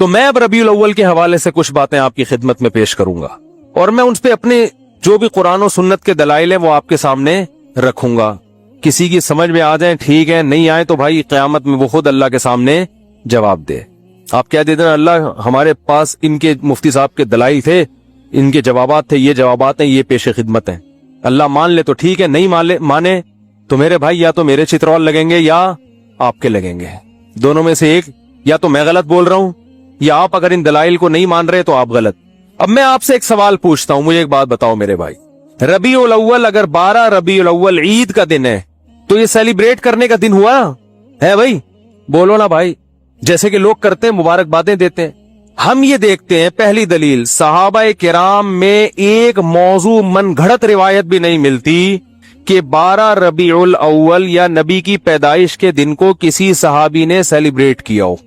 تو میں اب रबीउल अव्वल के हवाले से कुछ बातें आपकी खिदमत में पेश करूंगा और मैं उन पे अपने जो भी कुरान और सुन्नत के दलाइल है वो आपके सामने रखूंगा। किसी की समझ में आ जाए ठीक है, नहीं आए तो भाई क़यामत में वो खुद अल्लाह के सामने जवाब दे। आप क्या देते हैं, अल्लाह हमारे पास इनके मुफ्ती साहब के दलाइल थे, इनके जवाबात थे, ये जवाबात हैं, ये पेश खिदमत हैं। अल्लाह मान ले तो ठीक है, नहीं माने तो मेरे भाई या तो मेरे चित्रौल लगेंगे या आपके लगेंगे, दोनों में से एक। या तो मैं गलत बोल रहा हूं या आप अगर इन दलाइल को नहीं मान रहे तो आप गलत। अब मैं आपसे एक सवाल पूछता हूं, मुझे एक बात बताओ मेरे भाई, रबीउल अव्वल अगर 12 रबीउल अव्वल ईद का दिन है तो ये सेलिब्रेट करने का दिन हुआ है भाई? बोलो ना भाई, जैसे कि लोग करते हैं, मुबारकबादें देते हैं। हम ये देखते हैं, पहली दलील, सहाबा किराम में एक मौजू मन घड़त रिवायत भी नहीं मिलती कि 12 रबीउल अव्वल या नबी की पैदाइश के दिन को किसी सहाबी ने सेलिब्रेट किया हो।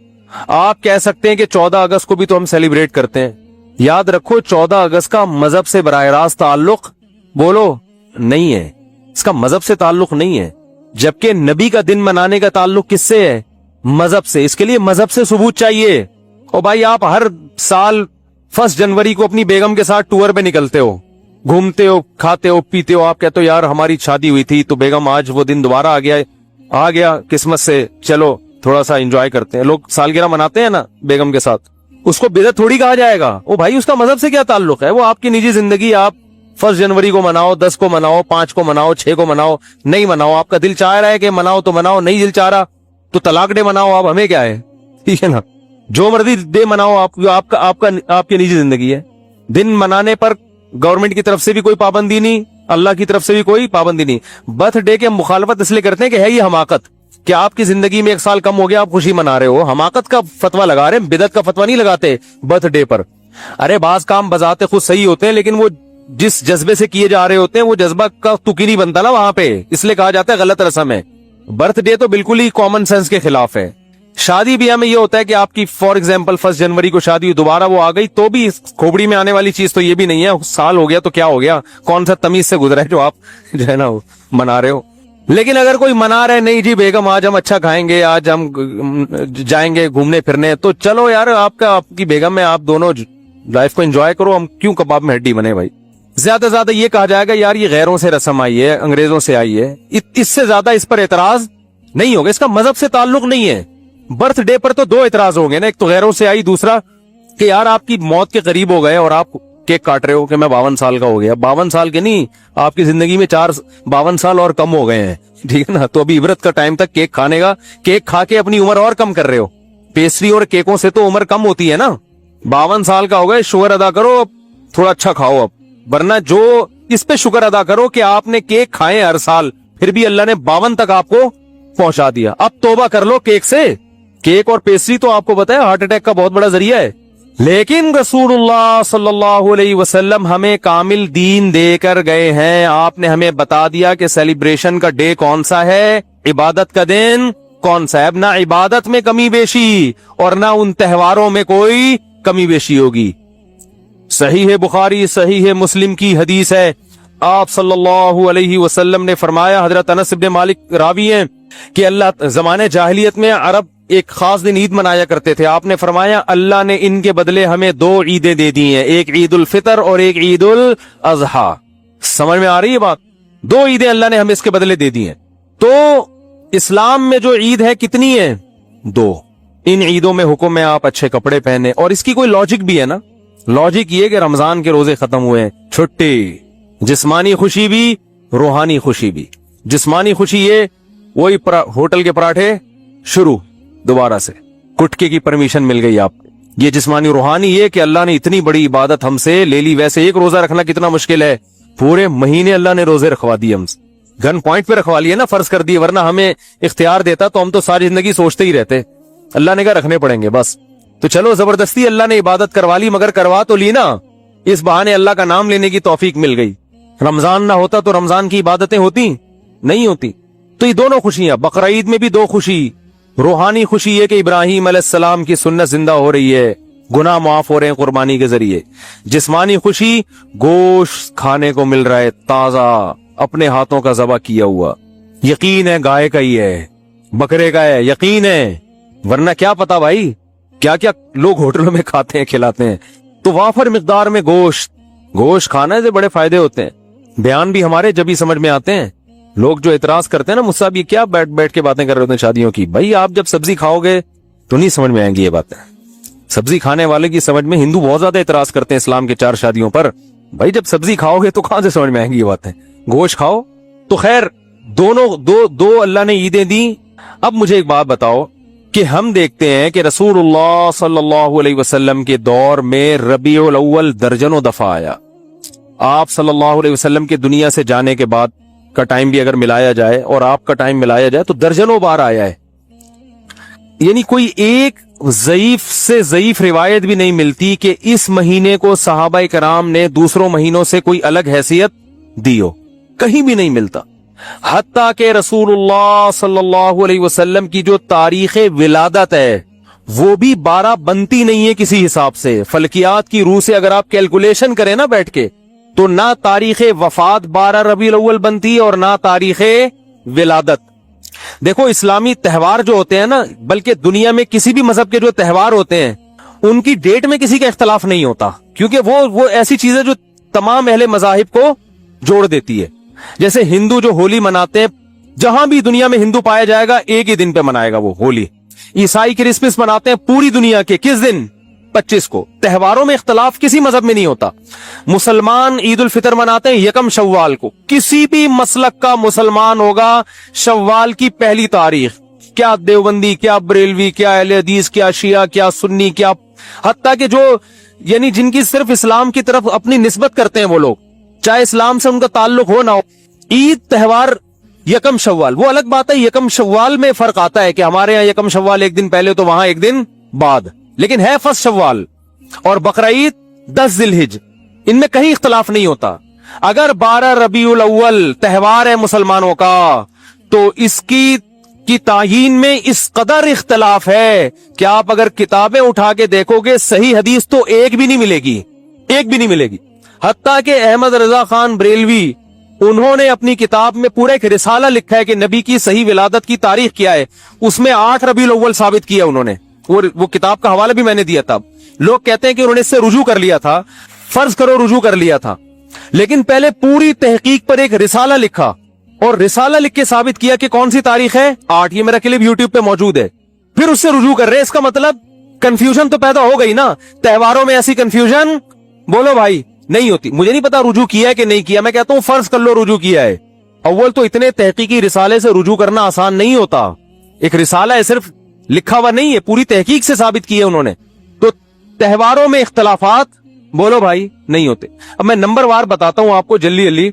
आप कह सकते हैं कि 14 अगस्त को भी तो हम सेलिब्रेट करते हैं। याद रखो 14 अगस्त का मजहब से बराह रास्त ताल्लुक, बोलो, नहीं है, इसका मजहब से ताल्लुक नहीं है। जबकि नबी का दिन मनाने का ताल्लुक किससे है? मजहब से। इसके लिए मजहब से सबूत चाहिए। और भाई आप हर साल 1 जनवरी को अपनी बेगम के साथ टूर पे निकलते हो, घूमते हो, खाते हो, पीते हो, आप कहते हो यार हमारी शादी हुई थी तो बेगम आज वो दिन दोबारा आ गया किस्मत से, चलो थोड़ा सा एंजॉय करते हैं। लोग सालगिरह मनाते हैं ना बेगम के साथ, उसको बिदअत थोड़ी कहा जाएगा। ओ भाई उसका मजहब से क्या ताल्लुक है? वो आपकी निजी जिंदगी, आप 1 जनवरी को मनाओ, 10 को मनाओ, 5 को मनाओ, 6 को मनाओ, नहीं मनाओ, आपका दिल चाह रहा है कि मनाओ तो मनाओ, नहीं दिल चाह रहा तो तलाक डे मनाओ, आप, हमें क्या है, ठीक है ना? जो मर्जी डे मनाओ, आपकी निजी जिंदगी है। दिन मनाने पर गवर्नमेंट की तरफ से भी कोई पाबंदी नहीं, अल्लाह की तरफ से भी कोई पाबंदी नहीं। बर्थडे के मुखालफत इसलिए करते हैं कि है ये हमाकत, कि आपकी जिंदगी में 1 साल कम हो गया, आप खुशी मना रहे हो, हमाकत का फतवा लगा रहे हैं, बिदअत का फतवा नहीं लगाते बर्थडे पर। अरे बाज काम बजाते खुद सही होते हैं, लेकिन वो जिस जज्बे से किए जा रहे होते हैं वो जज्बा का तुकी नहीं बनता ना वहां पे, इसलिए कहा जाता है गलत रस्म है। बर्थडे तो बिल्कुल ही कॉमन सेंस के खिलाफ है। शादी ब्याह में ये होता है कि आपकी फॉर एग्जाम्पल 1 जनवरी को शादी, दोबारा वो आ गई तो भी खोपड़ी में आने वाली चीज तो ये भी नहीं है, साल हो गया तो क्या हो गया, कौन सा तमीज से गुजरा है जो आप जो है ना मना रहे हो। लेकिन अगर कोई मना रहे, नहीं जी बेगम आज हम अच्छा खाएंगे, आज हम जाएंगे घूमने फिरने, तो चलो यार आपकी बेगम है, आप दोनों लाइफ को एंजॉय करो, हम क्यों कबाब में हड्डी बने भाई। ज्यादा से ज्यादा ये कहा जाएगा यार ये गैरों से रस्म आई है, अंग्रेजों से आई है, इससे ज्यादा इस पर एतराज नहीं होगा, इसका मजहब से ताल्लुक नहीं है। बर्थडे पर तो 2 एतराज होंगे ना, एक तो गैरों से आई, दूसरा कि यार आपकी मौत के करीब हो गए और आप केक काट रहे हो कि मैं 52 साल का हो गया। 52 साल के नहीं, आपकी जिंदगी में 52 साल और कम हो गए हैं, ठीक है ना? तो अभी इबरत का टाइम तक केक खाने का, केक खा के अपनी उम्र और कम कर रहे हो। पेस्ट्री और केकों से तो उम्र कम होती है ना। 52 साल का हो गए, शुक्र अदा करो, थोड़ा अच्छा खाओ अब, वरना जो इस पे शुक्र अदा करो कि आपने केक खाए हर साल, फिर भी अल्लाह ने 52 तक आपको पहुंचा दिया। अब तौबा कर लो केक से। केक और पेस्ट्री तो आपको पता है हार्ट अटैक का बहुत बड़ा जरिया है, लेकिन रसूलुल्लाह सल्लल्लाहु अलैहि वसल्लम हमें कामिल दीन देकर गए हैं। आपने हमें बता दिया कि सेलिब्रेशन का डे कौन सा है, इबादत का दिन कौन सा है। अब ना इबादत में कमी बेशी और ना उन त्योहारों में कोई कमी बेशी होगी। सही है बुखारी, सही है मुस्लिम की हदीस है, आप सल्लल्लाहु अलैहि वसल्लम ने फरमाया, हजरत अनस इब्न मालिक रावी हैं कि अल्लाह जमाने जाहिलियत में अरब एक खास दिन ईद मनाया करते थे। आपने फरमाया अल्लाह ने इनके बदले हमें 2 ईदें दे दी हैं, एक ईद उल फितर और एक ईद उल अजहा। समझ में आ रही है बात? 2 ईदें अल्लाह ने हमें इसके बदले दे दी हैं। तो इस्लाम में जो ईद है कितनी है? 2। इन ईदों में हुक्म है आप अच्छे कपड़े पहने, और इसकी कोई लॉजिक भी है ना। लॉजिक ये कि रमजान के रोजे खत्म हुए हैं, छुट्टी, जिस्मानी खुशी भी रूहानी खुशी भी। जिस्मानी खुशी ये वही होटल के पराठे शुरू दोबारा से, गुटके की परमिशन मिल गई आपको। ये जिस्मानी रूहानी ये कि अल्लाह ने इतनी बड़ी इबादत हमसे ले ली। वैसे एक रोजा रखना कितना मुश्किल है, पूरे महीने अल्लाह ने रोजे रखवा दिए हमसे, गन पॉइंट पे रखवा लिए ना, फर्ज कर दिए, वरना हमें इख्तियार देता तो हम तो सारी जिंदगी सोचते ही रहते। अल्लाह ने कहा रखने पड़ेंगे बस, तो चलो जबरदस्ती अल्लाह ने इबादत करवा ली, मगर करवा तो ली ना, इस बहाने अल्लाह का नाम लेने की तौफीक मिल गई। रमजान ना होता तो रमजान की इबादतें होती नहीं होती। तो ये दोनों खुशियां, बकरा ईद में भी 2 खुशी, रूहानी खुशी है कि इब्राहिम अलैहिस्सलाम की सुन्नत जिंदा हो रही है, गुनाह माफ हो रहे हैं कुर्बानी के जरिए। जिस्मानी खुशी, गोश्त खाने को मिल रहा है ताजा, अपने हाथों का ज़बह किया हुआ, यकीन है गाय का ही है, बकरे का है, यकीन है, वरना क्या पता भाई, क्या क्या लोग होटलों में खाते हैं खिलाते हैं। तो वाफर मिकदार में गोश्त खाने से बड़े फायदे होते हैं। बयान भी हमारे जब ही समझ में आते हैं। लोग जो इतराज करते हैं ना मुझसे, ये क्या बैठ बैठ के बातें कर रहे होते हैं शादियों की, भाई आप जब सब्जी खाओगे तो नहीं समझ में आएंगी ये बातें। सब्जी खाने वाले की समझ में हिंदू बहुत ज्यादा इतराज करते हैं इस्लाम के 4 शादियों पर, भाई जब सब्जी खाओगे तो कहां से समझ में आएंगी ये बातें, गोश्त खाओ। तो खैर दोनों दो अल्लाह ने ईदें दी। अब मुझे एक बात बताओ कि हम देखते हैं कि रसूलुल्लाह सल्लल्लाहु अलैहि वसल्लम के दौर में रबीउल अव्वल दर्जनों दफा आया। आप सल्लल्लाहु अलैहि वसल्लम के दुनिया से जाने के बाद का टाइम भी अगर मिलाया जाए और आपका टाइम मिलाया जाए तो दर्जनों बार आया है। यानी कोई एक ज़ईफ से ज़ईफ रिवायत भी नहीं मिलती कि इस महीने को सहाबाए कराम ने दूसरों महीनों से कोई अलग हैसियत दी हो, कहीं भी नहीं मिलता। हत्ता के रसूलुल्लाह सल्लल्लाहु अलैहि वसल्लम की जो तारीख विलादत है वो भी 12 बनती नहीं है किसी हिसाब से। फलकियात की रूह से अगर आप कैलकुलेशन करें ना बैठ के, तो ना तारीख वफात 12 रबीउल अव्वल बनती है और ना तारीख विलादत। देखो इस्लामी त्यौहार जो होते हैं ना, बल्कि दुनिया में किसी भी मजहब के जो त्यौहार होते हैं उनकी डेट में किसी का इख्तलाफ नहीं होता, क्योंकि वो ऐसी चीज है जो तमाम अहले मजाहिब को जोड़ देती है। जैसे हिंदू जो होली मनाते हैं, जहां भी दुनिया में हिंदू पाया जाएगा एक ही दिन पे मनाएगा वो होली। ईसाई क्रिसमस मनाते हैं पूरी दुनिया के किस दिन, 25 को। त्योहारों में इख्तलाफ किसी मजहब में नहीं होता। मुसलमान ईद उल फितर मनाते हैं यकम शव्वाल को। किसी भी मसलक का मुसलमान होगा शव्वाल की पहली तारीख, क्या देवबंदी, क्या बरेलवी, क्या अहले हदीस, क्या शिया, क्या सुन्नी, क्या हत्ता के जो यानी जिनकी सिर्फ इस्लाम की तरफ अपनी निस्बत करते हैं वो लोग, चाहे इस्लाम से उनका ताल्लुक हो ना हो, ईद त्योहार यकम शव्वाल। वो अलग बात है, यकम शव्वाल में फर्क आता है कि हमारे यहाँ यकम शव्वाल एक दिन पहले तो वहां एक दिन बाद, लेकिन है फर्स्ट शव्वाल। और बकरा ईद 10 जिलहिज, इनमें कहीं इख्तलाफ नहीं होता। अगर 12 रबीउल अव्वल त्योहार है मुसलमानों का तो इसकी तायीन में इस कदर इख्तलाफ है कि आप अगर किताबें उठा के देखोगे सही हदीस तो एक भी नहीं मिलेगी, एक भी नहीं मिलेगी। हत्ता के अहमद रजा खान बरेलवी उन्होंने अपनी किताब में पूरा एक रिसाला लिखा है कि नबी की सही विलादत की तारीख क्या है, उसमें 8 रबीउल अव्वल साबित किया उन्होंने। वो किताब का हवाला भी मैंने दिया था। लोग कहते हैं कि उन्होंने इससे रुजू कर लिया था, फर्ज करो रुजू कर लिया था, लेकिन पहले पूरी तहकीक पर एक रिसाला लिखा और रिसाला लिख के साबित किया कि कौन सी तारीख है 8। ये मेरा क्लिप यूट्यूब पे मौजूद है। फिर उससे रुजू कर रहे हैं, इसका मतलब कंफ्यूजन तो पैदा हो गई ना। त्योहारों में ऐसी कंफ्यूजन बोलो भाई नहीं होती। मुझे नहीं पता रुजू किया है कि नहीं किया, मैं कहता हूं फर्ज कर लो रुजू किया है। अव्वल तो इतने तहकीकी रिसाले से रुजू करना आसान नहीं होता। एक रिसाला है, सिर्फ लिखा हुआ नहीं है, पूरी तहकीक से साबित की है उन्होंने। तो त्योहारों में इख्तलाफात बोलो भाई नहीं होते। अब मैं नंबर वार बताता हूं आपको जल्दी जल्दी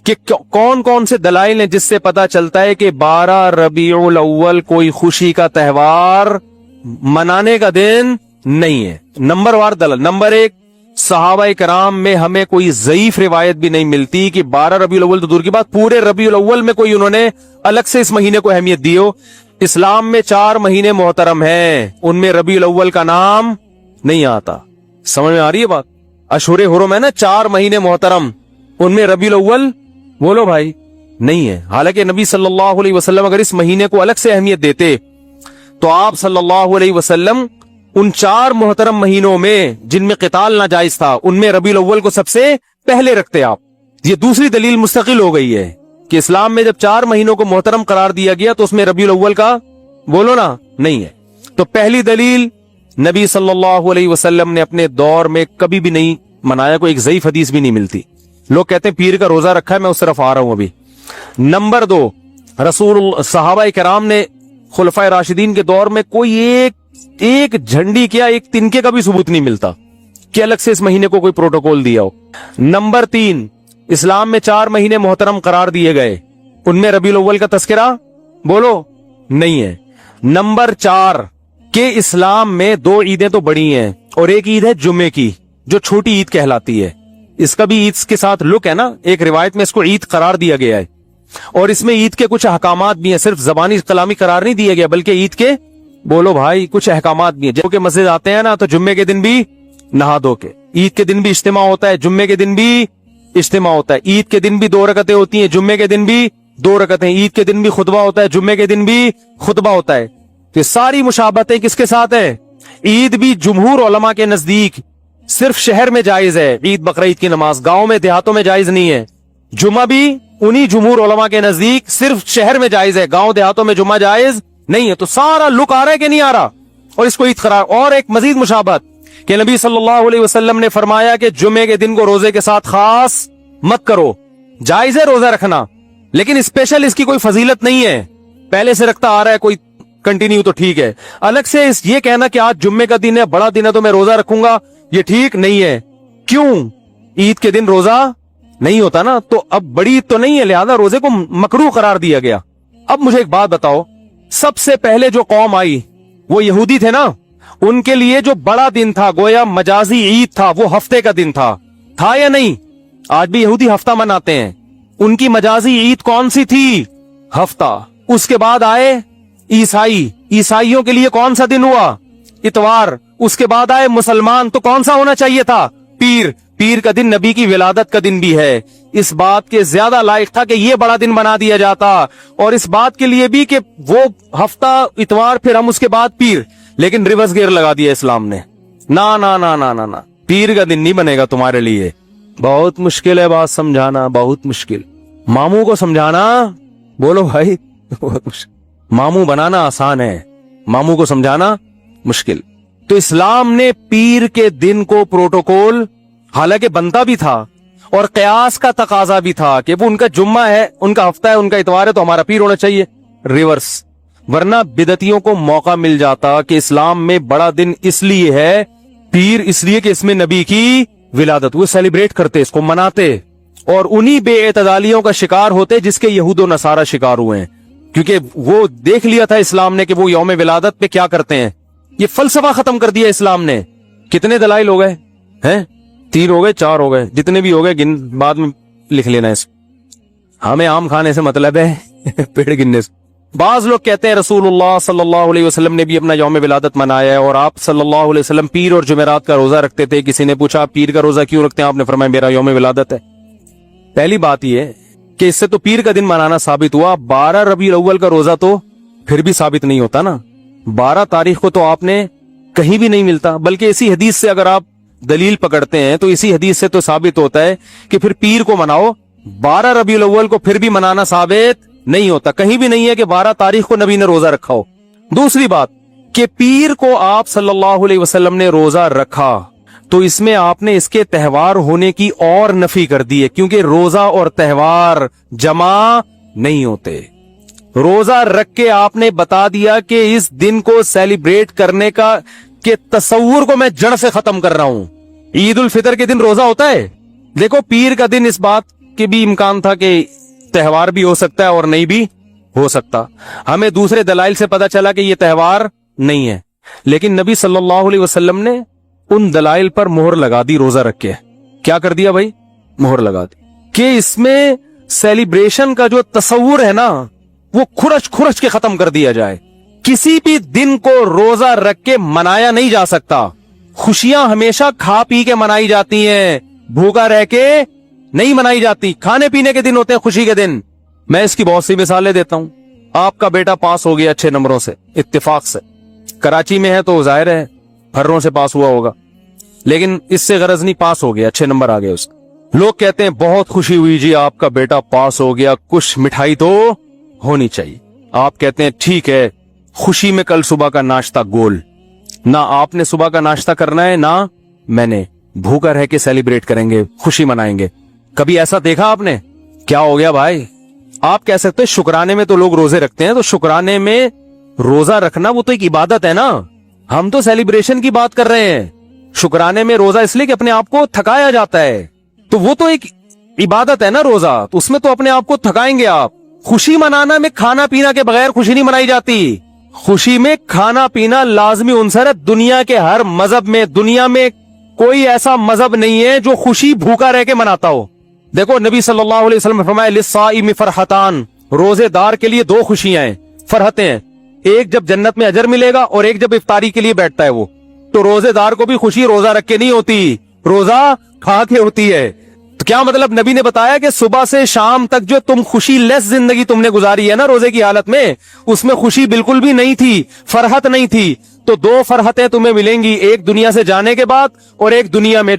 कि कौन कौन से दलाइल हैं जिससे पता चलता है कि 12 रबीउल अव्वल कोई खुशी का त्योहार मनाने का दिन नहीं है। नंबर वार दलाल। नंबर 1, सहाबाए कराम में हमें कोई ज़ईफ रिवायत भी नहीं मिलती कि 12 रबीउल अव्वल तो दूर की बात, पूरे रबीउल अव्वल में कोई उन्होंने अलग से इस महीने को अहमियत दी हो। इस्लाम में 4 महीने मोहतरम हैं, उनमें रबीउल अव्वल का नाम नहीं आता। समझ में आ रही है बात? अशूरे हुरम है ना, 4 महीने मोहतरम, उनमें रबीउल अव्वल बोलो भाई नहीं है। हालांकि नबी सल्लल्लाहु अलैहि वसल्लम अगर इस महीने को अलग से अहमियत देते तो आप सल्लल्लाहु अलैहि वसल्लम उन 4 मोहतरम महीनों में जिनमें क़िताल नाजायज था उनमें रबीउल अव्वल को सबसे पहले रखते आप। ये दूसरी दलील मुस्तकिल हो गई है कि इस्लाम में जब 4 महीनों को मोहतरम करार दिया गया तो उसमें रबीउल अव्वल का बोलो ना नहीं है। तो पहली दलील, नबी सल्लल्लाहु अलैहि वसल्लम ने अपने दौर में कभी भी नहीं मनाया, कोई एक ज़ईफ हदीस भी नहीं मिलती। लोग कहते हैं पीर का रोजा रखा है, मैं उस तरफ आ रहा हूं अभी। नंबर 2, रसूल सहाबाए कराम ने खुलफाए राशिदीन के दौर में कोई एक झंडी क्या एक तिनके का भी सबूत नहीं मिलता कि अलग से इस महीने को कोई प्रोटोकॉल दिया हो। नंबर 3, इस्लाम में 4 महीने मोहतरम करार दिए गए, उनमें रबीउल अव्वल का तस्करा बोलो नहीं है। नंबर 4 के इस्लाम में 2 ईदें तो बड़ी हैं और एक ईद है जुम्मे की जो छोटी ईद कहलाती है। इसका भी ईद के साथ लुक है ना, एक रिवायत में इसको ईद करार दिया गया है और इसमें ईद के कुछ अहकामात भी हैं। सिर्फ जबानी कलामी करार नहीं दिया गया बल्कि ईद के बोलो भाई कुछ अहकामात भी हैं। जब के मस्जिद आते हैं ना तो जुम्मे के दिन भी नहा धो के, ईद के दिन भी इज्तिमा होता है, जुम्मे के दिन भी इज्तिमा होता है, ईद के दिन भी 2 रकतें होती हैं, जुम्मे के दिन भी 2 रकतें, ईद के दिन भी खुतबा होता है, जुम्मे के दिन भी खुतबा होता है। तो सारी मुशाबहतें किसके साथ है? ईद भी जुमहूर उलमा के नजदीक सिर्फ शहर में जायज है, ईद बकरीद की नमाज गांव में देहातों में जायज नहीं है। जुमा भी उन्हीं जुमहूर उलमा के नजदीक सिर्फ शहर में जायज है, गांव देहातों में जुमा जायज नहीं है। तो सारा लुक आ रहा है कि नहीं आ रहा, और इसको ईद करार। और एक मजीद मुशाबहत कि नबी सल्लल्लाहु अलैहि वसल्लम ने फरमाया कि जुमे के दिन को रोजे के साथ खास मत करो। जायज है रोजा रखना, लेकिन स्पेशल इसकी कोई फजीलत नहीं है। पहले से रखता आ रहा है कोई कंटिन्यू तो ठीक है। अलग से ये कहना कि आज जुम्मे का दिन है, बड़ा दिन है, तो मैं रोजा रखूंगा, ये ठीक नहीं है। क्यों? ईद के दिन रोजा नहीं होता ना, तो अब बड़ी ईद तो नहीं है, लिहाजा रोजे को मकरूह करार दिया गया। अब मुझे एक बात बताओ, सबसे पहले जो कौम आई वो यहूदी थे ना, उनके लिए जो बड़ा दिन था, गोया मजाजी ईद था, वो हफ्ते का दिन था या नहीं? आज भी यहूदी हफ्ता मनाते हैं। उनकी मजाजी ईद कौन सी थी? हफ्ता। उसके बाद आए ईसाई, ईसाइयों के लिए कौन सा दिन हुआ? इतवार। उसके बाद आए मुसलमान, तो कौन सा होना चाहिए था? पीर। पीर का दिन नबी की विलादत का दिन भी है। इस बात के ज्यादा लायक था कि ये बड़ा दिन बना दिया जाता, और इस बात के लिए भी कि वो हफ्ता इतवार, फिर हम उसके बाद पीर। लेकिन रिवर्स गियर लगा दिया इस्लाम ने। ना ना ना ना ना ना, पीर का दिन नहीं बनेगा तुम्हारे लिए। बहुत मुश्किल है बात समझाना, बहुत मुश्किल। मामू को समझाना, बोलो भाई, बहुत मुश्किल। मामू बनाना आसान है, मामू को समझाना मुश्किल। तो इस्लाम ने पीर के दिन को प्रोटोकॉल, हालांकि बनता भी था और कयास का तकाजा भी था कि वो उनका जुम्मा है, उनका हफ्ता है, उनका इतवार है, तो हमारा पीर होना चाहिए। रिवर्स। वरना बिदतियों को मौका मिल जाता कि इस्लाम में बड़ा दिन इसलिए है, पीर इसलिए कि इसमें नबी की विलादत, वो सेलिब्रेट करते, इसको मनाते, और उन्हीं बेएतदालियों का शिकार होते जिसके यहूद और नसारा शिकार हुए हैं। क्योंकि वो देख लिया था इस्लाम ने कि वो यौम विलादत पे क्या करते हैं। ये फलसफा खत्म कर दिया इस्लाम ने। कितने दलाइल हो गए हैं? 3 हो गए, 4 हो गए, जितने भी हो गए गिन, बाद में लिख लेना है। हमें आम खाने से मतलब है पेड़ गिनने से। बाज लोग कहते हैं रसूलुल्लाह सल्लल्लाहु अलैहि वसल्लम ने भी अपना यौम विलादत मनाया है, और आप सल्लल्लाहु अलैहि वसल्लम पीर और जुमेरात का रोजा रखते थे। किसी ने पूछा पीर का रोजा क्यों रखते हैं? आपने फरमाया मेरा यौम विलादत है। पहली बात यह कि इससे तो पीर का दिन मनाना साबित हुआ। 12 रबीउल अव्वल का रोजा तो फिर भी साबित नहीं होता ना। 12 तारीख को तो आपने कहीं भी नहीं मिलता, बल्कि इसी हदीस से अगर आप दलील पकड़ते हैं तो इसी हदीस से तो साबित होता है कि फिर पीर को मनाओ। 12 रबीउल अव्वल को फिर भी मनाना साबित नहीं होता, कहीं भी नहीं है कि 12 तारीख को नबी ने रोजा रखा हो। दूसरी बात कि पीर को आप सल्लल्लाहु अलैहि वसल्लम ने रोजा रखा, तो इसमें आपने इसके त्यौहार होने की और नफी कर दी है, क्योंकि रोजा और त्यौहार जमा नहीं होते। रोजा रख के आपने बता दिया कि इस दिन को सेलिब्रेट करने का के तस्वुर को मैं जड़ से खत्म कर रहा हूं। ईद उल फितर के दिन रोजा होता है। देखो पीर का दिन इस बात के भी इम्कान था कि त्यौहार भी हो सकता है और नहीं भी हो सकता। हमें दूसरे दलाइल से पता चला कि यह त्यौहार नहीं है, लेकिन नबी सल्लल्लाहु अलैहि वसल्लम ने उन दलाइल पर मोहर लगा दी रोजा रख के। क्या कर दिया भाई? मोहर लगा दी कि इसमें सेलिब्रेशन का जो तस्वुर है ना, वो खुरच खुरच के खत्म कर दिया जाए। किसी भी दिन को रोजा रख के मनाया नहीं जा सकता। खुशियां हमेशा खा पी के मनाई जाती हैं, भूखा रह के नहीं मनाई जाती। खाने पीने के दिन होते हैं खुशी के दिन। मैं इसकी बहुत सी मिसालें देता हूं। आपका बेटा पास हो गया अच्छे नंबरों से, इत्तेफाक से, कराची में है तो जाहिर है फर्रों से पास हुआ होगा, लेकिन इससे गरज नहीं, पास हो गया, अच्छे नंबर आ गए उसके। लोग कहते हैं बहुत खुशी हुई जी आपका बेटा पास हो गया, कुछ मिठाई तो होनी चाहिए। आप कहते हैं ठीक है, खुशी में कल सुबह का नाश्ता गोल। ना आपने सुबह का नाश्ता करना है ना मैंने, भूखा रह के सेलिब्रेट करेंगे, खुशी मनाएंगे। कभी ऐसा देखा आपने? क्या हो गया भाई? आप कह सकते हैं शुक्राने में तो लोग रोजे रखते हैं, तो शुक्राने में रोजा रखना वो तो एक इबादत है ना। हम तो सेलिब्रेशन की बात कर रहे हैं। शुक्राने में रोजा इसलिए कि अपने आप को थकाया जाता है, तो वो तो एक इबादत है ना रोजा, तो उसमें तो अपने आप को थकाएंगे आप। खुशी मनाना में खाना पीना के बगैर खुशी नहीं मनाई जाती। खुशी में खाना पीना लाजमी उनसर है दुनिया के हर मजहब में। दुनिया में कोई ऐसा मजहब नहीं है जो खुशी भूखा रह के मनाता हो। देखो नबी सल्लल्लाहु अलैहि वसल्लम ने फरमाया लिस्साइम फरहतान, रोजेदार के लिए 2 खुशियां हैं, फरहतें हैं। एक जब जन्नत में अजर मिलेगा और एक जब इफ्तारी के लिए बैठता है वो। तो रोजेदार को भी खुशी रोजा रख के नहीं होती, रोजा खा के होती है। तो क्या मतलब? नबी ने बताया कि सुबह से शाम तक जो तुम खुशी लेस जिंदगी तुमने गुजारी है ना रोजे की हालत में, उसमें खुशी बिल्कुल भी नहीं थी, फरहत नहीं थी। तो 2 फरहतें तुम्हें मिलेंगी, एक दुनिया से जाने के बाद और एक दुनिया में।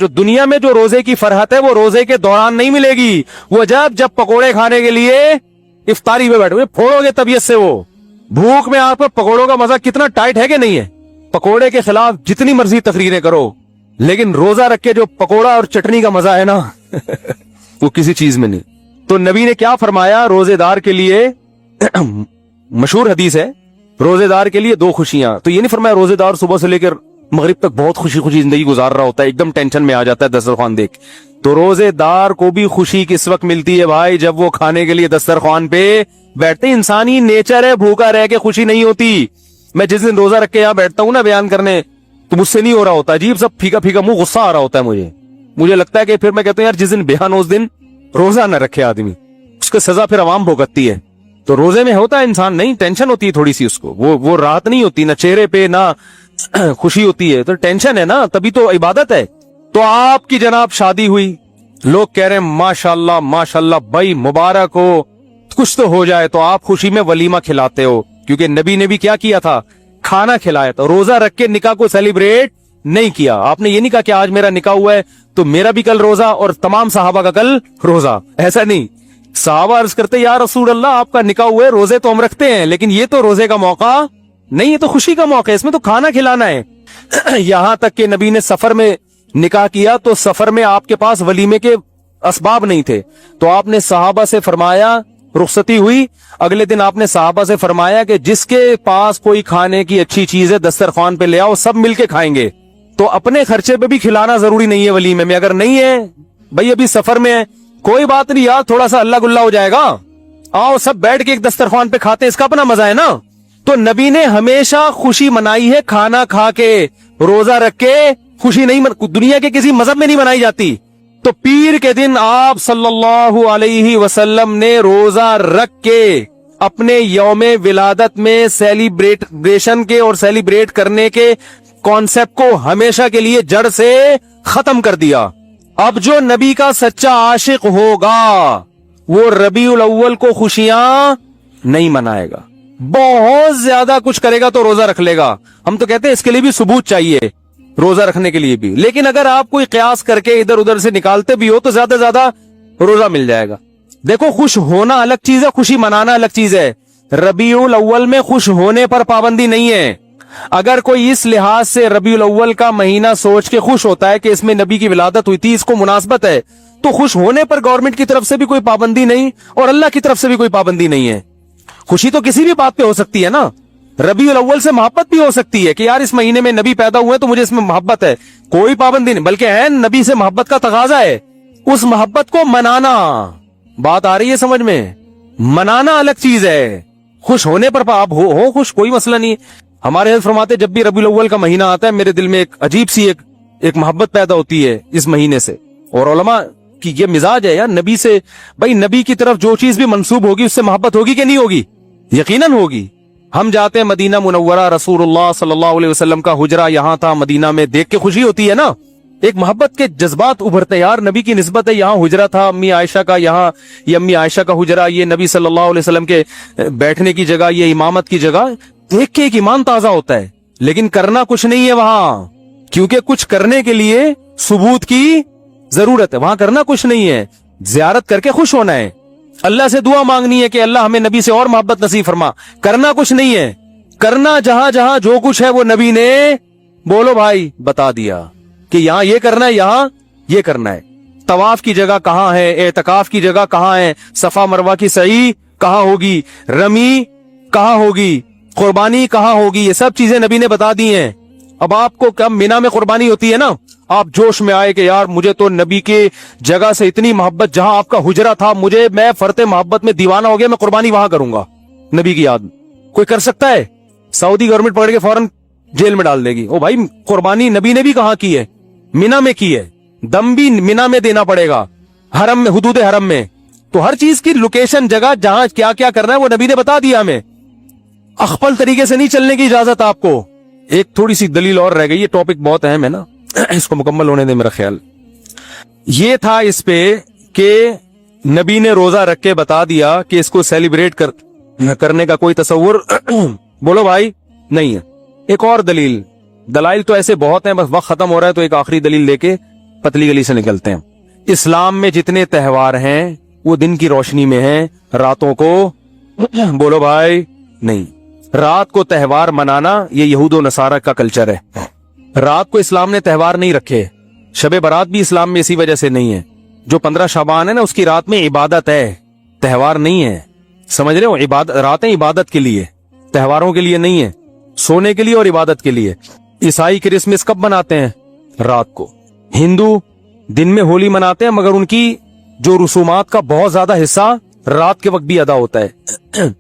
जो रोजे की फरहत है वो रोजे के दौरान नहीं मिलेगी, वो जब पकोड़े खाने के लिए इफ्तारी में बैठोगे, फोड़ोगे तबीयत से। वो भूख में आप पकोड़ों का मजा कितना टाइट है कि नहीं है। पकोड़े के खिलाफ जितनी मर्जी तकरीरें करो, लेकिन रोजा रख के जो पकोड़ा और चटनी का मजा है ना वो किसी चीज में नहीं। तो नबी ने क्या फरमाया रोजेदार के लिए मशहूर हदीस है, रोजेदार के लिए 2 खुशियां। तो ये नहीं फरमाया रोजेदार सुबह से लेकर मगरिब तक बहुत खुशी खुशी जिंदगी गुजार रहा होता है, एकदम टेंशन में आ जाता है दस्तरखान देख। तो रोजेदार को भी खुशी किस वक्त मिलती है भाई, जब वो खाने के लिए दस्तरखान पे बैठते। इंसानी नेचर है, भूखा रह के खुशी नहीं होती। मैं जिस दिन रोजा रख के यहाँ बैठता हूँ ना बयान करने, तो मुझसे नहीं हो रहा होता, अजीब सब फीका फीका मुंह, गुस्सा आ रहा होता है मुझे लगता है कि फिर मैं कहता हूँ यार जिस दिन बयान हो उस दिन रोजा न रखे आदमी, उसकी सजा फिर अवाम भुगतती है। तो रोजे में होता है इंसान, नहीं टेंशन होती है थोड़ी सी उसको, वो राहत नहीं होती ना चेहरे पे ना खुशी होती है, तो टेंशन है ना, तभी तो इबादत है। तो आपकी जनाब शादी हुई, लोग कह रहे हैं माशाल्लाह माशाल्लाह भाई मुबारक हो, कुछ तो हो जाए, तो आप खुशी में वलीमा खिलाते हो, क्योंकि नबी ने भी क्या किया था, खाना खिलाया था। रोजा रख के निकाह को सेलिब्रेट नहीं किया। आपने ये नहीं कहा कि आज मेरा निकाह हुआ है तो मेरा भी कल रोजा और तमाम सहाबा का कल रोजा, ऐसा नहीं। सहाबा अर्ज करते या रसूल अल्लाह आपका निकाह हुआ है, रोजे तो हम रखते हैं, लेकिन ये तो रोजे का मौका नहीं है, तो खुशी का मौका है, इसमें तो खाना खिलाना है। यहां तक कि नबी ने सफर में निकाह किया, तो सफर में आपके पास वलीमे के असबाब नहीं थे, तो आपने सहाबा से फरमाया, रुखसती हुई, अगले दिन आपने सहाबा से फरमाया कि जिसके पास कोई खाने की अच्छी चीज है दस्तरखान पे ले आओ, सब मिलके खाएंगे। तो अपने खर्चे पे भी खिलाना जरूरी नहीं है वलीमे में, अगर नहीं है भाई अभी सफर में है, कोई बात नहीं यार, थोड़ा सा अल्लाह गुल्ला हो जाएगा, आओ सब बैठ के एक दस्तरखान पे खाते, इसका अपना मजा है ना। तो नबी ने हमेशा खुशी मनाई है खाना खा के, रोजा रख के खुशी नहीं दुनिया के किसी मजहब में नहीं मनाई जाती। तो पीर के दिन आप सल्लल्लाहु अलैहि वसल्लम ने रोजा रख के अपने यौमे विलादत में सेलिब्रेशन के और सेलिब्रेट करने के कॉन्सेप्ट को हमेशा के लिए जड़ से खत्म कर दिया। अब जो नबी का सच्चा आशिक होगा वो रबीउल अव्वल को खुशियां नहीं मनाएगा, बहुत ज्यादा कुछ करेगा तो रोजा रख लेगा। हम तो कहते हैं इसके लिए भी सबूत चाहिए, रोजा रखने के लिए भी, लेकिन अगर आप कोई कयास करके इधर उधर से निकालते भी हो तो ज्यादा रोजा मिल जाएगा। देखो खुश होना अलग चीज है, खुशी मनाना अलग चीज है। रबीउल अव्वल में खुश होने पर पाबंदी नहीं है। अगर कोई इस लिहाज से रबीउल अव्वल का महीना सोच के खुश होता है कि इसमें नबी की विलादत हुई थी, इसको मुनासबत है, तो खुश होने पर गवर्नमेंट की तरफ से भी कोई पाबंदी नहीं और अल्लाह की तरफ से भी कोई पाबंदी नहीं है। खुशी तो किसी भी बात पे हो सकती है ना, रबीउल अव्वल से मोहब्बत भी हो सकती है कि यार इस महीने में नबी पैदा हुए तो मुझे इसमें मोहब्बत है, कोई पाबंदी नहीं, बल्कि है नबी से मोहब्बत का तकाजा है, उस मोहब्बत को मनाना। बात आ रही है समझ में? मनाना अलग चीज है, खुश होने पर आप हो खुश, कोई मसला नहीं। हमारे हज़रत फरमाते जब भी रबीउल अव्वल का महीना आता है मेरे दिल में एक अजीब सी एक मोहब्बत पैदा होती है इस महीने से। और उलमा की ये मिजाज है यार, नबी से भाई नबी की तरफ जो चीज भी मंसूब होगी उससे मोहब्बत होगी कि नहीं होगी? यकीनन होगी। हम जाते हैं मदीना मुनव्वरा, रसूलुल्लाह सल्लल्लाहु अलैहि वसल्लम का हुजरा यहाँ था मदीना में, देख के खुशी होती है ना, एक मोहब्बत के जज्बात उभरते, यार नबी की निस्बत है, यहाँ हुजरा था अम्मी आयशा का, यहाँ ये अम्मी आयशा का हुजरा, ये नबी सल्लल्लाहु अलैहि वसल्लम के बैठने की जगह, ये इमामत की जगह, देख के एक ईमान ताजा होता है। लेकिन करना कुछ नहीं है वहां, क्योंकि कुछ करने के लिए सबूत की जरूरत है, वहां करना कुछ नहीं है, जियारत करके खुश होना है, अल्लाह से दुआ मांगनी है कि अल्लाह हमें नबी से और मोहब्बत नसीब फरमा, करना कुछ नहीं है। करना जहां जहां जो कुछ है वो नबी ने बोलो भाई बता दिया कि यहाँ ये करना है, यहाँ ये करना है। तवाफ की जगह कहाँ है, एतकाफ की जगह कहाँ है, सफा मरवा की सही कहाँ होगी, रमी कहाँ होगी, कुर्बानी कहाँ होगी, ये सब चीजें नबी ने बता दी हैं। अब आपको कब मिना में कुर्बानी होती है ना, आप जोश में आए कि यार मुझे तो नबी के जगह से इतनी मोहब्बत, जहां आपका हुजरा था, मैं फरते मोहब्बत में दीवाना हो गया, मैं कुर्बानी वहां करूंगा नबी की याद में। कोई कर सकता है? सऊदी गवर्नमेंट पकड़ के फौरन जेल में डाल देगी। ओ भाई कुर्बानी नबी ने भी कहाँ की है? मिना में की है, दम भी मिना में देना पड़ेगा, हरम में, हुदूद हरम में। तो हर चीज की लोकेशन, जगह, जहां क्या क्या करना है वो नबी ने बता दिया हमें। अखपल तरीके से नहीं चलने की इजाजत आपको। एक थोड़ी सी दलील और रह गई, ये टॉपिक बहुत अहम है ना, इसको मुकम्मल होने दे मेरा ख्याल। ये था इस पे कि नबी ने रोजा रख के बता दिया कि इसको सेलिब्रेट करने का कोई तसव्वुर बोलो भाई नहीं है। एक और दलील, दलाइल तो ऐसे बहुत हैं, बस वक्त खत्म हो रहा है तो एक आखिरी दलील लेके पतली गली से निकलते हैं। इस्लाम में जितने त्योहार हैं वो दिन की रोशनी में हैं, रातों को बोलो भाई नहीं। रात को त्योहार मनाना ये यहूद और नसारा का कल्चर है। रात को इस्लाम ने त्योहार नहीं रखे। शबे बारात भी इस्लाम में इसी वजह से नहीं है। जो 15 शाबान है ना, उसकी रात में इबादत है, त्योहार नहीं है। समझ रहे हो? इबादत, रातें इबादत के लिए, त्योहारों के लिए नहीं है, सोने के लिए और इबादत के लिए। ईसाई क्रिसमस कब मनाते हैं? रात को। हिंदू दिन में होली मनाते हैं, मगर उनकी जो रसूमात का बहुत ज्यादा हिस्सा रात के वक्त भी अदा होता है।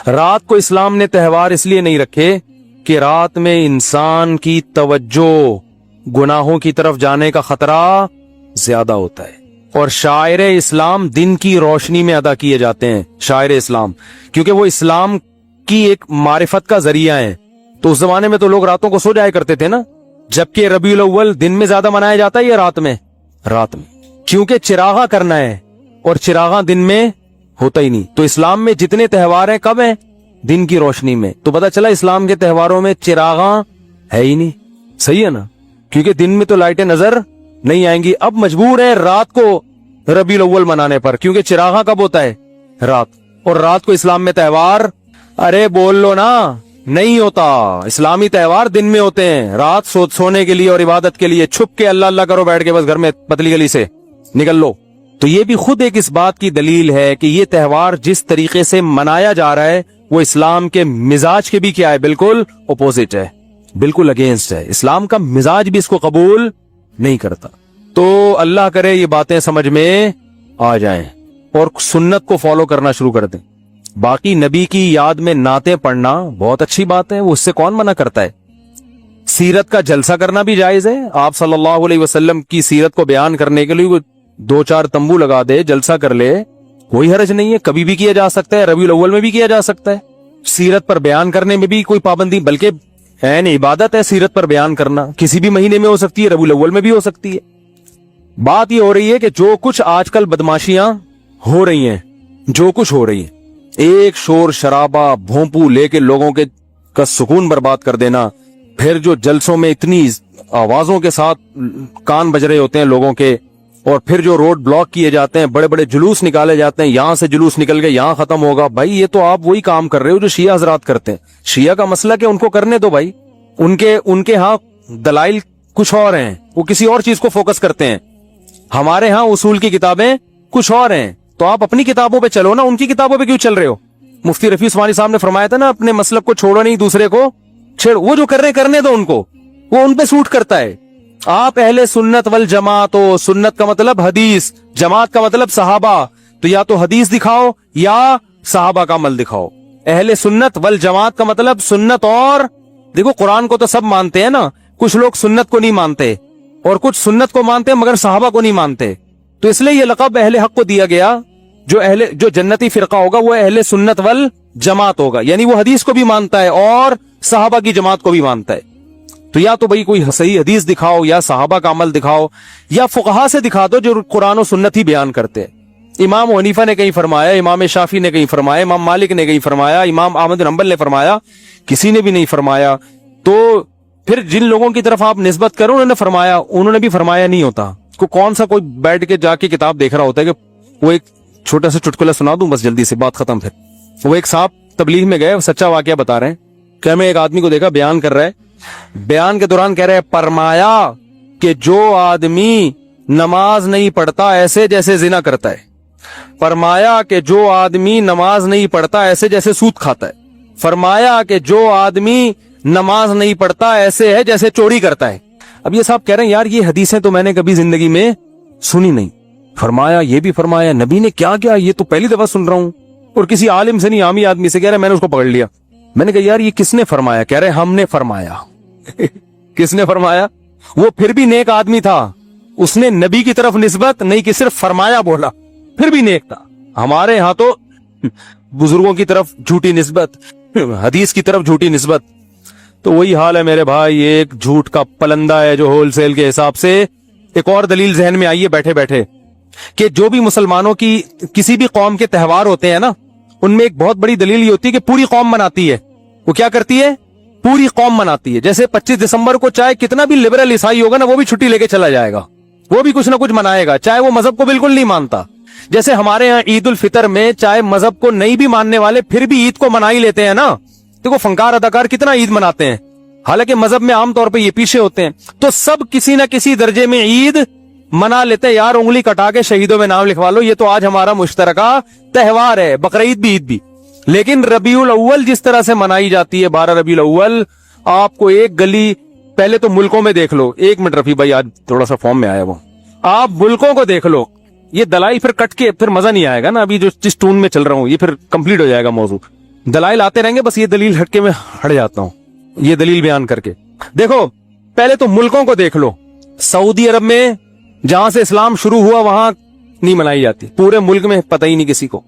रात को इस्लाम ने त्योहार इसलिए नहीं रखे कि रात में इंसान की तवज्जो गुनाहों की तरफ जाने का खतरा ज्यादा होता है। और शायर इस्लाम दिन की रोशनी में अदा किए जाते हैं, शायर इस्लाम, क्योंकि वो इस्लाम की एक मारिफत का जरिया है। तो उस जमाने में तो लोग रातों को सो जाया करते थे ना, जबकि रबीउल अव्वल दिन में ज्यादा मनाया जाता है या रात में? रात में, क्योंकि चिरागा करना है और चिरागा दिन में होता ही नहीं। तो इस्लाम में जितने त्योहार हैं कब हैं? दिन की रोशनी में। तो पता चला इस्लाम के त्योहारों में चिरागा है ही नहीं। सही है ना? क्योंकि दिन में तो लाइटें नजर नहीं आएंगी। अब मजबूर है रात को रबीउल अव्वल मनाने पर, क्योंकि चिरागा कब होता है? रात। और रात को इस्लाम में त्योहार, अरे बोल लो ना, नहीं होता। इस्लामी त्योहार दिन में होते हैं, रात सोने के लिए और इबादत के लिए। छुप के अल्लाह अल्लाह करो बैठ के बस घर में, पतली गली से निकल लो। तो ये भी खुद एक इस बात की दलील है कि ये त्योहार जिस तरीके से मनाया जा रहा है वो इस्लाम के मिजाज के भी क्या है? बिल्कुल अपोजिट है, बिल्कुल अगेंस्ट है। इस्लाम का मिजाज भी इसको कबूल नहीं करता। तो अल्लाह करे ये बातें समझ में आ जाएं और सुन्नत को फॉलो करना शुरू कर दें। बाकी नबी की याद में नाते पढ़ना बहुत अच्छी बात है, वो उससे कौन मना करता है। सीरत का जलसा करना भी जायज है। आप सल्लल्लाहु अलैहि वसल्लम की सीरत को बयान करने के लिए 2-4 तंबू लगा दे, जलसा कर ले, कोई हर्ज नहीं है। कभी भी किया जा सकता है, रबीउल अव्वल में भी किया जा सकता है। सीरत पर बयान करने में भी कोई पाबंदी, बल्कि ऐन इबादत है सीरत पर बयान करना। किसी भी महीने में हो सकती है, रबीउल अव्वल में भी हो सकती है। बात ये हो रही है कि जो कुछ आजकल बदमाशियां हो रही हैं, जो कुछ हो रही है, एक शोर शराबा भोंपू लेके लोगों के का सुकून बर्बाद कर देना, फिर जो जलसों में इतनी आवाजों के साथ कान बज रहे होते हैं लोगों के, और फिर जो रोड ब्लॉक किए जाते हैं, बड़े बड़े जुलूस निकाले जाते हैं, यहां से जुलूस निकल के यहां खत्म होगा। भाई ये तो आप वही काम कर रहे हो जो शिया हजरात करते हैं। शिया का मसला कि उनको करने दो भाई, उनके यहाँ दलाइल कुछ और हैं, वो किसी और चीज को फोकस करते हैं। हमारे यहाँ उसूल की किताबें कुछ और हैं, तो आप अपनी किताबों पे चलो ना, उनकी किताबों पे क्यों चल रहे हो? मुफ्ती रफी उस्मानी साहब ने फरमाया था ना, अपने मसलब को छोड़ो नहीं, दूसरे को छेड़ो। वो जो कर रहे करने दो उनको, वो उन पे सूट करता है। आप अहले सुन्नत वल जमात हो, सुन्नत का मतलब हदीस, जमात का मतलब सहाबा, तो या तो हदीस दिखाओ या सहाबा का अमल दिखाओ। अहले सुन्नत वल जमात का मतलब सुन्नत, और देखो कुरान को तो सब मानते हैं ना, कुछ लोग सुन्नत को नहीं मानते और कुछ सुन्नत को मानते हैं मगर सहाबा को नहीं मानते। तो इसलिए ये लक़ब अहले हक को दिया गया। जो जन्नती फिरका होगा वो अहले सुन्नत वल जमात होगा, यानी वो हदीस को भी मानता है और सहाबा की जमात को भी मानता है। तो या तो भाई कोई सही हदीस दिखाओ या सहाबा का अमल दिखाओ, या फुकहा से दिखा दो जो कुरान और सुन्नत ही बयान करते हैं। इमाम हनीफा ने कहीं फरमाया, इमाम शाफी ने कहीं फरमाया, इमाम मालिक ने कहीं फरमाया, इमाम अहमद बिन हंबल ने फरमाया, किसी ने भी नहीं फरमाया। तो फिर जिन लोगों की तरफ आप निस्बत करो उन्होंने फरमाया, उन्होंने भी फरमाया नहीं होता। को कौन सा कोई बैठ के जाके किताब देख रहा होता है कि वो एक छोटा सा चुटकुला सुना दूं बस जल्दी से, बात खत्म। फिर वो एक साहब तबलीग में गए, सच्चा वाकया बता रहे हैं। क्या मैं एक आदमी को देखा बयान कर रहा है, बयान के दौरान कह रहे हैं, फरमाया कि जो आदमी नमाज नहीं पढ़ता ऐसे जैसे जिना करता है, फरमाया कि जो आदमी नमाज नहीं पढ़ता ऐसे जैसे सूद खाता है, फरमाया कि जो आदमी नमाज नहीं पढ़ता ऐसे है जैसे चोरी करता है। अब ये साहब कह रहे हैं यार ये हदीसें तो मैंने कभी जिंदगी में सुनी नहीं। फरमाया ये भी फरमाया, नबी ने क्या क्या, ये तो पहली दफा सुन रहा हूं। और किसी आलिम से नहीं, आमी आदमी से कह रहे, मैंने उसको पकड़ लिया। मैंने कहा यार ये किसने फरमाया? कह रहे हमने फरमाया। किसने फरमाया? वो फिर भी नेक आदमी था, उसने नबी की तरफ निस्बत नहीं कि सिर्फ फरमाया बोला, फिर भी नेक था। हमारे यहां तो बुजुर्गों की तरफ झूठी निस्बत, हदीस की तरफ झूठी निस्बत। तो वही हाल है मेरे भाई, एक झूठ का पलंदा है जो होलसेल के हिसाब से। एक और दलील जहन में आई है बैठे बैठे कि जो भी मुसलमानों की किसी भी कौम के त्योहार होते हैं ना, उनमें एक बहुत बड़ी दलील ये होती है कि पूरी कौम मनाती है। वो क्या करती है? पूरी कौम मनाती है। जैसे 25 दिसंबर को चाहे कितना भी लिबरल ईसाई होगा ना, वो भी छुट्टी लेके चला जाएगा, वो भी कुछ ना कुछ मनाएगा, चाहे वो मजहब को बिल्कुल नहीं मानता। जैसे हमारे यहाँ ईद उल फितर में चाहे मजहब को नहीं भी मानने वाले फिर भी ईद को मना ही लेते हैं ना। देखो फंकार अदाकार कितना ईद मनाते हैं, हालांकि मजहब में आमतौर पर ये पीछे होते हैं। तो सब किसी ना किसी दर्जे में ईद मना लेते हैं। यार उंगली कटा के शहीदों में नाम लिखवा लो, ये तो आज हमारा मुश्तरका त्योहार है, बकरीद भी ईद भी। लेकिन रबीउल अव्वल जिस तरह से मनाई जाती है, 12 रबीउल अव्वल, आपको एक गली पहले तो मुल्कों में देख लो। एक मिनट रफी भाई, आज थोड़ा सा फॉर्म में आया वो, आप मुल्कों को देख लो। ये दलाइल फिर कट के फिर मजा नहीं आएगा ना, अभी जो जिस टून में चल रहा हूं ये फिर कंप्लीट हो जाएगा मौजू। दलाइल आते रहेंगे, बस ये दलील हटके मैं हट जाता हूं, ये दलील बयान करके। देखो पहले तो मुल्कों को देख लो। सऊदी अरब में जहां से इस्लाम शुरू हुआ वहां नहीं मनाई जाती, पूरे मुल्क में पता ही नहीं किसी को।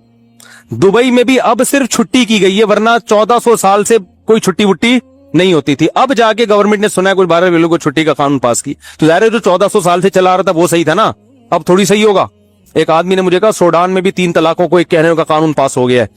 दुबई में भी अब सिर्फ छुट्टी की गई है, वरना 1400 साल से कोई छुट्टी वुट्टी नहीं होती थी। अब जाके गवर्नमेंट ने सुना है कुछ 12 लोगों को छुट्टी का कानून पास की, तो जाहिर है जो 1400 साल से चला रहा था वो सही था ना, अब थोड़ी सही होगा। एक आदमी ने मुझे कहा सूडान में भी 3 तलाकों को एक कहने का कानून पास हो गया है।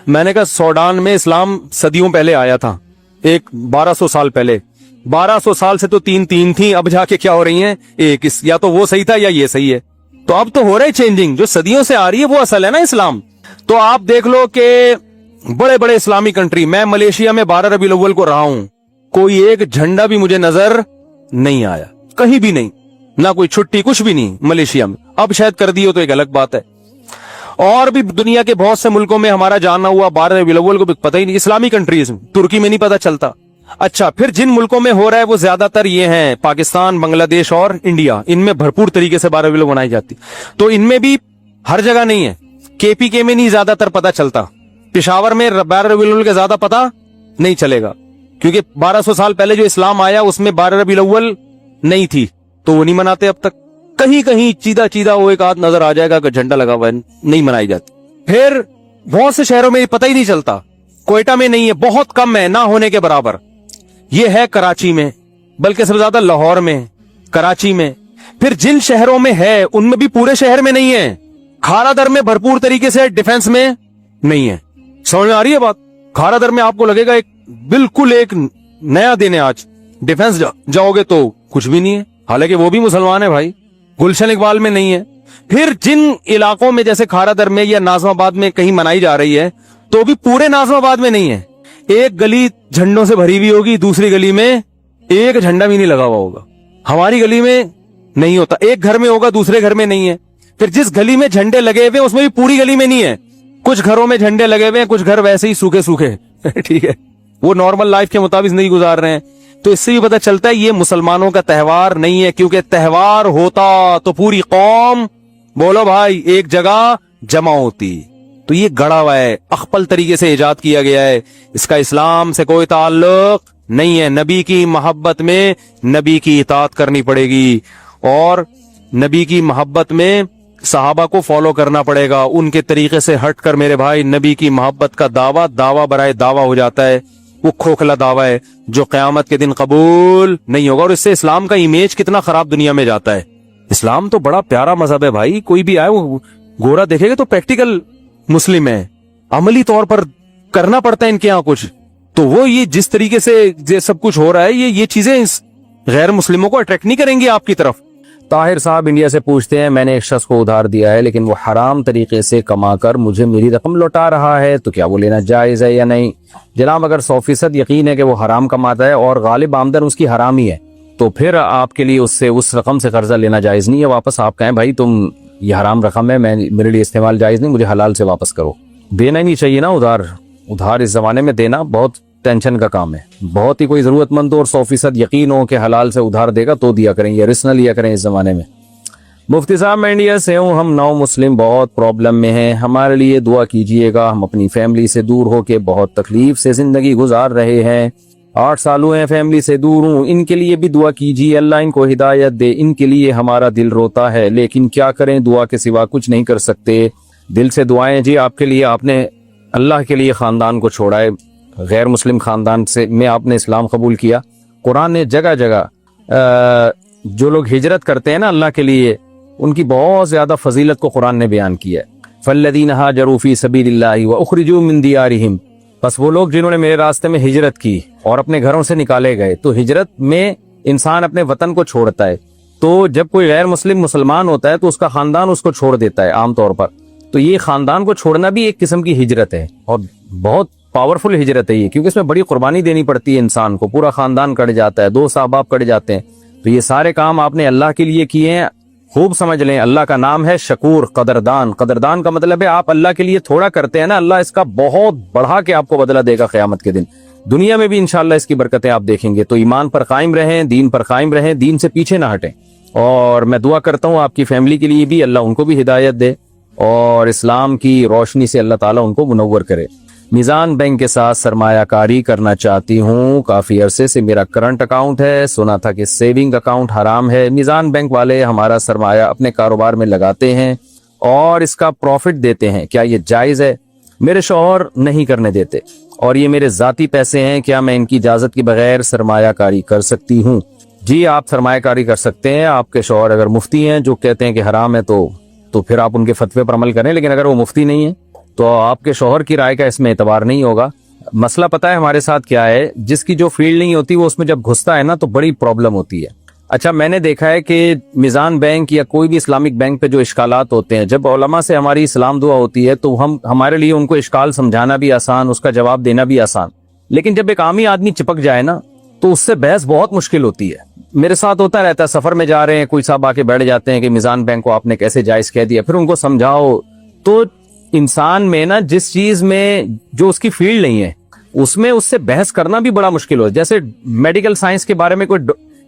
मैंने कहा सूडान में इस्लाम सदियों पहले आया था, एक 1200 साल पहले। 1200 साल से तो 3 थी, अब जाके क्या हो रही हैं एक। या तो वो सही था या ये सही है। तो अब तो हो रहा है चेंजिंग, जो सदियों से आ रही है वो असल है ना इस्लाम। तो आप देख लो कि बड़े बड़े इस्लामी कंट्री, मैं मलेशिया में 12 रबीउल अव्वल को रहा हूं, कोई एक झंडा भी मुझे नजर नहीं आया, कहीं भी नहीं, ना कोई छुट्टी, कुछ भी नहीं मलेशिया में। अब शायद कर दी हो तो एक अलग बात है। और भी दुनिया के बहुत से मुल्कों में हमारा जाना हुआ 12 रबीउल अव्वल को भी पता ही नहीं, इस्लामी कंट्रीज, तुर्की में नहीं पता चलता। अच्छा, फिर जिन मुल्कों में हो रहा है वो ज्यादातर ये हैं पाकिस्तान, बांग्लादेश और इंडिया, इनमें भरपूर तरीके से 12 रबीउल अव्वल मनाई जाती। तो इनमें भी हर जगह नहीं है, केपीके में नहीं ज्यादातर पता चलता, पेशावर में 12 रबीउल अव्वल के ज्यादा पता नहीं चलेगा, क्योंकि 1200 साल पहले जो इस्लाम आया उसमें 12 रबीउल अव्वल नहीं थी, तो वो नहीं मनाते अब तक। कहीं कहीं चीदा चीदा वो एक आध नजर आ जाएगा कि झंडा लगा हुआ है, नहीं मनाई जाती। फिर बहुत से शहरों में पता ही नहीं चलता, कोयटा में नहीं है, बहुत कम है, ना होने के बराबर। ये है कराची में, बल्कि सबसे ज्यादा लाहौर में, कराची में। फिर जिन शहरों में है उनमें भी पूरे शहर में नहीं है। खारादर में भरपूर तरीके से, डिफेंस में नहीं है। समझ में आ रही है बात? खारादर में आपको लगेगा एक बिल्कुल एक नया दिन है आज, डिफेंस जाओगे तो कुछ भी नहीं है, हालांकि वो भी मुसलमान है भाई। गुलशन इकबाल में नहीं है। फिर जिन इलाकों में जैसे खारादर में या नाज़िमाबाद में कहीं मनाई जा रही है, तो भी पूरे नाज़िमाबाद में नहीं है। एक गली झंडों से भरी हुई होगी, दूसरी गली में एक झंडा भी नहीं लगा हुआ होगा। हमारी गली में नहीं होता, एक घर में होगा, दूसरे घर में नहीं है। फिर जिस गली में झंडे लगे हुए उसमें भी पूरी गली में नहीं है, कुछ घरों में झंडे लगे हुए हैं, कुछ घर वैसे ही सूखे सूखे ठीक है, वो नॉर्मल लाइफ के मुताबिक नहीं गुजार रहे हैं। तो इससे भी पता चलता है ये मुसलमानों का त्योहार नहीं है, क्योंकि त्योहार होता तो पूरी कौम, बोलो भाई, एक जगह जमा होती। तो ये गढ़ा हुआ है, अख्पल तरीके से इजाद किया गया है, इसका इस्लाम से कोई ताल्लुक नहीं है। नबी की मोहब्बत में नबी की इताअत करनी पड़ेगी, और नबी की मोहब्बत में सहाबा को फॉलो करना पड़ेगा। उनके तरीके से हटकर मेरे भाई नबी की मोहब्बत का दावा बराए दावा हो जाता है, वो खोखला दावा है जो क़यामत के दिन कबूल नहीं होगा। और इससे इस्लाम का इमेज कितना खराब दुनिया में जाता है। इस्लाम तो बड़ा प्यारा मजहब है भाई, कोई भी आए वो गोरा देखेगा तो प्रैक्टिकल मुस्लिम है, अमली तौर पर करना पड़ता है इनके यहाँ कुछ। तो वो ये जिस तरीके से ये सब कुछ हो रहा है, ये चीजें गैर मुस्लिमों को अट्रैक्ट नहीं करेंगी आपकी तरफ। ताहिर साहब इंडिया से पूछते हैं, मैंने एक शख्स को उधार दिया है लेकिन वो हराम तरीके से कमाकर मुझे मेरी रकम लौटा रहा है, तो क्या वो लेना जायज़ है या नहीं? जनाब, अगर 100% यकीन है कि वो हराम कमाता है और गालिब आमदन उसकी हराम ही है, तो फिर आपके लिए उससे उस रकम से कर्जा लेना जायज़ नहीं है। वापस आप कहें भाई तुम ये हराम रकम है, मेरे लिए इस्तेमाल जायज़ नहीं, मुझे हलाल से वापस करो। देना ही नहीं चाहिए ना उधार इस जमाने में देना बहुत टेंशन का काम है। बहुत ही कोई जरूरतमंद हो और 100% यकीन हो कि हलाल से उधार देगा तो दिया करें, या रिस्क न लिया करें इस जमाने में। मुफ्ती साहब, मैं इंडिया से हूँ, हम 9 मुस्लिम बहुत प्रॉब्लम में हैं, हमारे लिए दुआ कीजिएगा। हम अपनी फैमिली से दूर होके बहुत तकलीफ से जिंदगी गुजार रहे हैं, 8 साल हुए हैं फैमिली से दूर हूँ, इनके लिए भी दुआ कीजिए, अल्लाह इनको हिदायत दे। इनके लिए हमारा दिल रोता है, लेकिन क्या करें, दुआ के सिवा कुछ नहीं कर सकते। दिल से दुआएं जी आपके लिए, आपने अल्लाह के लिए खानदान को छोड़ा है, गैर मुस्लिम खानदान से में आपने इस्लाम कबूल किया। कुरान ने जगह जगह जो लोग हिजरत करते हैं ना अल्लाह के लिए, उनकी बहुत ज्यादा फजीलत को कुरान ने बयान किया है। फल्लदीन हाजरू फी सबीलिल्लाहि व उखरिजू मिन दियारिहिम, बस वो लोग जिन्होंने मेरे रास्ते में हिजरत की और अपने घरों से निकाले गए, तो हिजरत में इंसान अपने वतन को छोड़ता है, तो जब कोई गैर मुस्लिम मुसलमान होता है तो उसका खानदान उसको छोड़ देता है आमतौर पर। तो ये खानदान को छोड़ना भी एक किस्म की हिजरत है और बहुत पावरफुल हिजरत है ये, क्योंकि इसमें बड़ी कुर्बानी देनी पड़ती है इंसान को, पूरा खानदान कट जाता है, 2 साहबाब कट जाते हैं। तो ये सारे काम आपने अल्लाह के लिए किए हैं, खूब समझ लें। अल्लाह का नाम है शकूर, कदरदान। कदरदान का मतलब है आप अल्लाह के लिए थोड़ा करते हैं ना, अल्लाह इसका बहुत बढ़ा के आपको बदला देगा क़यामत के दिन। दुनिया में भी इंशाअल्लाह इसकी बरकतें आप देखेंगे। तो ईमान पर कायम रहें, दीन पर कायम रहें, दीन से पीछे ना हटें। और मैं दुआ करता हूँ आपकी फैमिली के लिए भी, अल्लाह उनको भी हिदायत दे और इस्लाम की रोशनी से अल्लाह ताला उनको मुनव्वर करे। मीज़ान बैंक के साथ सरमायाकारी करना चाहती हूँ, काफी अरसे से मेरा करंट अकाउंट है, सुना था कि सेविंग अकाउंट हराम है। मीज़ान बैंक वाले हमारा सरमाया अपने कारोबार में लगाते हैं और इसका प्रॉफिट देते हैं, क्या ये जायज है? मेरे शौहर नहीं करने देते और ये मेरे जाती पैसे हैं, क्या मैं इनकी इजाजत के बगैर सरमायाकारी कर सकती हूँ? जी, आप सरमायाकारी कर सकते हैं। आपके शौहर अगर मुफ्ती हैं जो कहते हैं कि हराम है तो फिर आप उनके फतवे पर अमल करें, लेकिन अगर वो मुफ्ती नहीं है तो आपके शौहर की राय का इसमें एतबार नहीं होगा। मसला पता है हमारे साथ क्या है, जिसकी जो फील्ड नहीं होती वो उसमें जब घुसता है ना तो बड़ी प्रॉब्लम होती है। अच्छा, मैंने देखा है कि मीज़ान बैंक या कोई भी इस्लामिक बैंक पे जो इश्कालात होते हैं, जब उलमा से हमारी इस्लाम दुआ होती है तो हमारे लिए उनको इश्काल समझाना भी आसान, उसका जवाब देना भी आसान। लेकिन जब एक आमी आदमी चिपक जाए ना तो उससे बहस बहुत मुश्किल होती है। मेरे साथ होता रहता है, सफर में जा रहे हैं, कोई साहब आके बैठ जाते हैं कि मीज़ान बैंक को आपने कैसे जायज कह दिया, फिर उनको समझाओ। तो इंसान में ना जिस चीज में जो उसकी फील्ड नहीं है उसमें उससे बहस करना भी बड़ा मुश्किल हो। जैसे मेडिकल साइंस के बारे में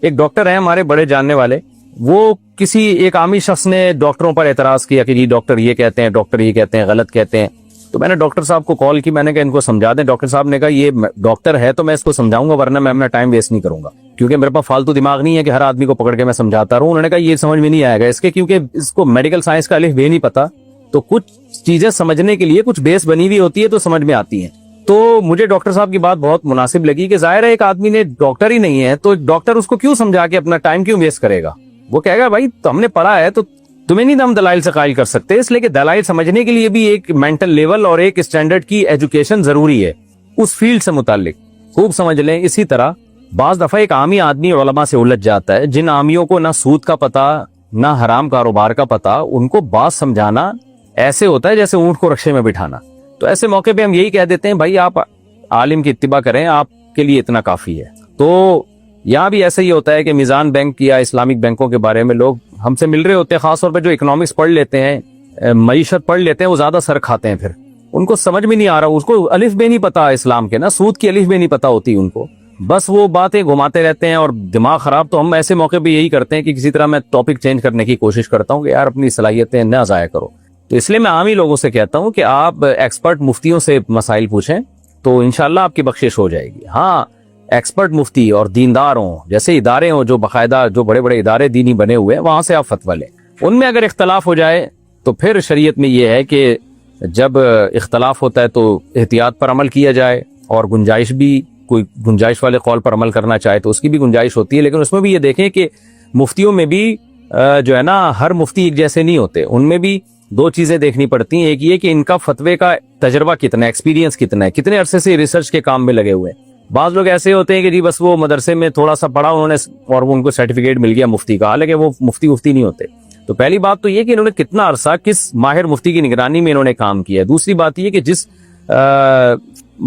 एक डॉक्टर है हमारे बड़े जानने वाले, वो किसी एक आमी शख्स ने डॉक्टरों पर एतराज किया कि जी डॉक्टर ये कहते हैं, डॉक्टर ये कहते हैं, गलत कहते हैं। तो मैंने डॉक्टर साहब को कॉल की, मैंने कहा इनको समझा दें। डॉक्टर साहब ने कहा ये डॉक्टर है तो मैं इसको समझाऊंगा, वरना मैं अपना टाइम वेस्ट नहीं करूंगा, क्योंकि मेरे पास फालतू दिमाग नहीं है कि हर आदमी को पकड़ के मैं समझाता रहूं। उन्होंने कहा ये समझ में नहीं आएगा इसके, क्योंकि इसको मेडिकल साइंस का अलिफ बे नहीं पता, तो कुछ चीजें समझने के लिए कुछ बेस बनी हुई होती है तो समझ में आती हैं। तो मुझे डॉक्टर साहब की बात बहुत मुनासिब लगी कि जाहिर है एक आदमी ने डॉक्टर ही नहीं है तो डॉक्टर उसको क्यों समझा के अपना टाइम क्यों वेस्ट करेगा। वो कहेगा भाई तो हमने पढ़ा है तो तुम्हें नहीं हम दलाइल से कायल कर सकते, इसलिए कि दलाइल समझने के लिए भी एक मेंटल लेवल और एक स्टैंडर्ड की एजुकेशन जरूरी है उस फील्ड से मुतालिक। खूब समझ लें। इसी तरह बाज दफा एक आमी आदमी उलमा से उलझ जाता है, जिन आमियों को ना सूद का पता ना हराम कारोबार का पता, उनको बात समझाना ऐसे होता है जैसे ऊंट को रक्शे में बिठाना। तो ऐसे मौके पे हम यही कह देते हैं भाई आप आलिम की इत्तिबा करें, आपके लिए इतना काफी है। तो यहाँ भी ऐसा ही होता है कि मीज़ान बैंक या इस्लामिक बैंकों के बारे में लोग हमसे मिल रहे होते हैं, खासतौर पर जो इकोनॉमिक्स पढ़ लेते हैं, मईशत पढ़ लेते हैं, वो ज्यादा सर खाते हैं। फिर उनको समझ में नहीं आ रहा, उसको अलिफ बे नहीं पता इस्लाम के, ना सूद की अलिफ बे नहीं पता होती उनको, बस वो बातें घुमाते रहते हैं और दिमाग खराब। तो हम ऐसे मौके पे यही करते हैं कि किसी तरह मैं टॉपिक चेंज करने की कोशिश करता हूँ कि यार अपनी सलाहियतें न जाया करो। तो इसलिए मैं आम ही लोगों से कहता हूँ कि आप एक्सपर्ट मुफ्तियों से मसाइल पूछें तो इंशाल्लाह आपकी बख्शिश हो जाएगी। हाँ, एक्सपर्ट मुफ्ती और दीनदार हों, जैसे इदारे हों जो बाकायदा जो बड़े बड़े इदारे दीनी बने हुए हैं, वहां से आप फतवा लें। उनमें अगर इख्तलाफ हो जाए तो फिर शरीयत में यह है कि जब इख्तलाफ होता है तो एहतियात पर अमल किया जाए, और गुंजाइश भी, कोई गुंजाइश वाले कौल पर अमल करना चाहे तो उसकी भी गुंजाइश होती है। लेकिन उसमें भी ये देखें कि मुफ्तियों में भी जो है ना, हर मुफ्ती एक जैसे नहीं होते, उनमें भी दो चीजें देखनी पड़ती हैं। एक ये कि इनका फतवे का तजर्बा कितना है, एक्सपीरियंस कितना है, कितने अरसे से रिसर्च के काम में लगे हुए हैं। बाज लोग ऐसे होते हैं कि जी बस वो मदरसे में थोड़ा सा पढ़ा उन्होंने और वो उनको सर्टिफिकेट मिल गया मुफ्ती का, हालांकि वो मुफ्ती नहीं होते। तो पहली बात तो ये कि इन्होंने कितना अरसा किस माहिर मुफ्ती की निगरानी में इन्होंने काम किया है। दूसरी बात ये कि जिस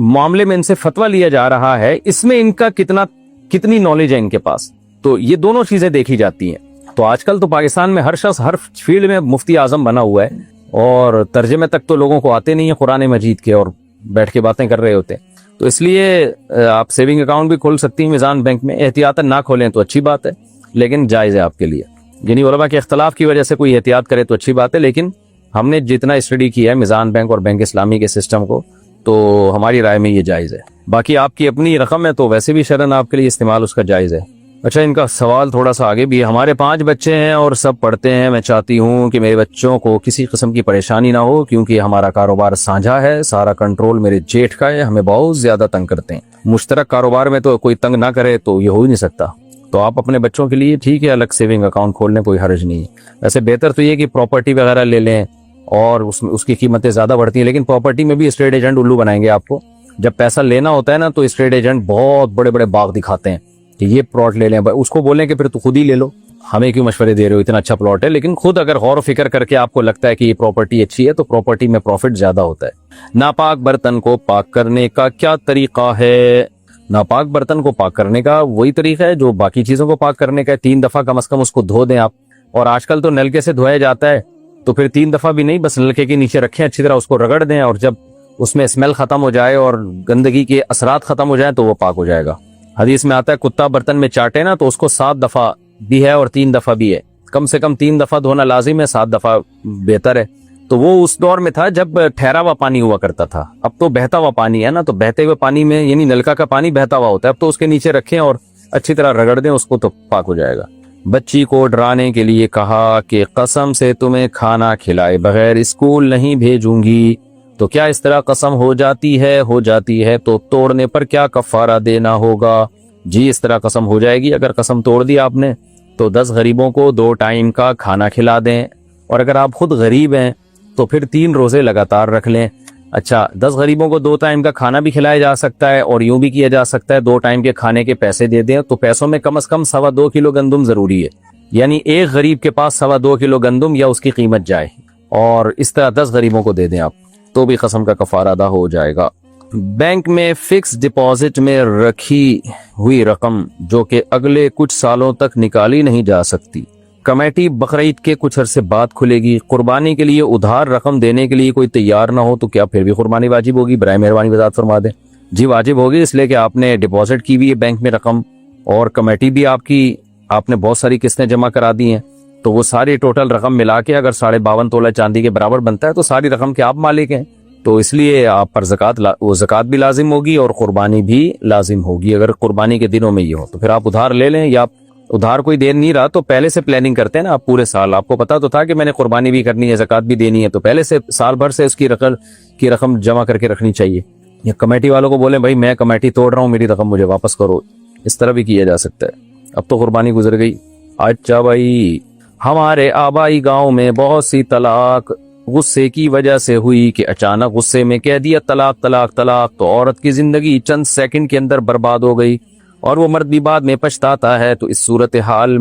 मामले में इनसे फतवा लिया जा रहा है इसमें इनका कितनी नॉलेज है इनके पास। तो ये दोनों चीजें देखी जाती हैं। तो आजकल तो पाकिस्तान में हर शख्स हर फील्ड में मुफ्ती आजम बना हुआ है, और तर्जमे तक तो लोगों को आते नहीं है कुरान मजीद के, और बैठ के बातें कर रहे होते हैं। तो इसलिए आप सेविंग अकाउंट भी खोल सकती हैं मीज़ान बैंक में। एहतियातन ना खोलें तो अच्छी बात है, लेकिन जायज़ है आपके लिए। यानी उलमा के इख्तलाफ की वजह से कोई एहतियात करे तो अच्छी बात है, लेकिन हमने जितना स्टडी किया है मीज़ान बैंक और बैंक इस्लामी के सिस्टम को, तो हमारी राय में ये जायज़ है। बाकी आपकी अपनी रकम है तो वैसे भी शरन आपके लिए इस्तेमाल उसका जायज़ है। अच्छा, इनका सवाल थोड़ा सा आगे भी है। हमारे 5 बच्चे हैं और सब पढ़ते हैं। मैं चाहती हूँ कि मेरे बच्चों को किसी किस्म की परेशानी ना हो, क्योंकि हमारा कारोबार साझा है, सारा कंट्रोल मेरे जेठ का है, हमें बहुत ज्यादा तंग करते हैं। मुश्तरक कारोबार में तो कोई तंग ना करे तो ये हो ही नहीं सकता। तो आप अपने बच्चों के लिए ठीक है अलग सेविंग अकाउंट खोलने, कोई हर्ज नहीं है। वैसे बेहतर तो ये कि प्रॉपर्टी वगैरह ले लें, और उसकी कीमतें ज्यादा बढ़ती हैं, लेकिन प्रॉपर्टी में भी स्टेट एजेंट उल्लू बनाएंगे आपको। जब पैसा लेना होता है ना तो स्टेट एजेंट बहुत बड़े बड़े बाग दिखाते हैं कि ये प्लॉट ले लें, उसको बोलें कि फिर तो खुद ही ले लो, हमें क्यों मशवरे दे रहे हो, इतना अच्छा प्लॉट है। लेकिन खुद अगर गौर फिक्र करके आपको लगता है कि ये प्रॉपर्टी अच्छी है तो प्रॉपर्टी में प्रॉफिट ज्यादा होता है। नापाक बर्तन को पाक करने का क्या तरीका है? नापाक बर्तन को पाक करने का वही तरीका है जो बाकी चीजों को पाक करने का है। 3 दफा कम से कम उसको धो दें आप, और आजकल तो नलके से धोया जाता है, तो फिर 3 दफा भी नहीं, बस नलके के नीचे रखें, अच्छी तरह उसको रगड़ दें, और जब उसमें स्मेल खत्म हो जाए और गंदगी के असरात खत्म हो जाए तो वो पाक हो जाएगा। हदीस में आता है कुत्ता बर्तन में चाटे ना तो उसको 7 दफा भी है और 3 दफा भी है, कम से कम 3 दफा धोना लाजिम है, 7 दफा बेहतर है। तो वो उस दौर में था जब ठहरा हुआ पानी हुआ करता था, अब तो बहता हुआ पानी है ना, तो बहते हुए पानी में यानी नलका का पानी बहता हुआ होता है, अब तो उसके नीचे रखें और अच्छी तरह रगड़ दें उसको तो पाक हो जाएगा। बच्ची को डराने के लिए कहा कि कसम से तुम्हें खाना खिलाए बगैर स्कूल नहीं भेजूंगी, तो क्या इस तरह कसम हो जाती है? हो जाती है तो तोड़ने पर क्या कफारा देना होगा? जी इस तरह कसम हो जाएगी। अगर कसम तोड़ दी आपने तो 10 गरीबों को 2 टाइम का खाना खिला दें, और अगर आप खुद गरीब हैं तो फिर 3 रोजे लगातार रख लें। अच्छा, 10 गरीबों को 2 टाइम का खाना भी खिलाया जा सकता है, और यूं भी किया जा सकता है 2 टाइम के खाने के पैसे दे दें, तो पैसों में कम से कम 2.25 किलो गंदुम जरूरी है, यानी एक गरीब के पास 2.25 किलो गंदुम या उसकी कीमत जाए, और इस तरह 10 गरीबों को दे दें आप, तो भी कसम का कफारा अदा हो जाएगा। बैंक में फिक्स डिपॉजिट में रखी हुई रकम जो कि अगले कुछ सालों तक निकाली नहीं जा सकती, कमेटी बकरीद के कुछ अरसे बाद खुलेगी, कुर्बानी के लिए उधार रकम देने के लिए कोई तैयार ना हो तो क्या फिर भी कुर्बानी वाजिब होगी? बराए मेहरबानी वजाहत फरमा दें। जी वाजिब होगी, इसलिए कि आपने डिपॉजिट की भी है बैंक में रकम, और कमेटी भी आपने बहुत सारी किस्तें जमा करा दी हैं, तो वो सारी टोटल रकम मिला के अगर 52.5 तोला चांदी के बराबर बनता है तो सारी रकम के आप मालिक हैं, तो इसलिए आप पर ज़कात भी लाजिम होगी और कुर्बानी भी लाजिम होगी। अगर कुर्बानी के दिनों में ये हो तो फिर आप उधार ले लें, या उधार कोई दे नहीं रहा तो पहले से प्लानिंग करते हैं ना आप पूरे साल, आपको पता तो था कि मैंने कुर्बानी भी करनी है, ज़कात भी देनी है, तो पहले से साल भर से उसकी रकम जमा करके रखनी चाहिए। या कमेटी वालों को बोले भाई मैं कमेटी तोड़ रहा हूँ, मेरी रकम मुझे वापस करो, इस तरह भी किया जा सकता है। अब तो कुर्बानी गुजर गई। अच्छा भाई, हमारे आबाई गांव में बहुत सी तलाक गुस्से की वजह से हुई कि अचानक गुस्से में कह दिया तलाक तलाक तलाक, तो औरत की जिंदगी चंद सेकंड के अंदर बर्बाद हो गई और वो मर्द भी बाद में पछताता है। तो इस सूरत हाल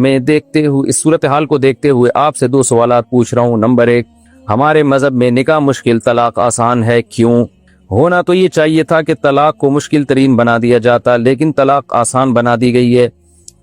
को देखते हुए आपसे 2 सवाल पूछ रहा हूँ। नंबर 1, हमारे मजहब में निकाह मुश्किल तलाक आसान है, क्यों? होना तो ये चाहिए था कि तलाक को मुश्किल तरीन बना दिया जाता, लेकिन तलाक आसान बना दी गई है।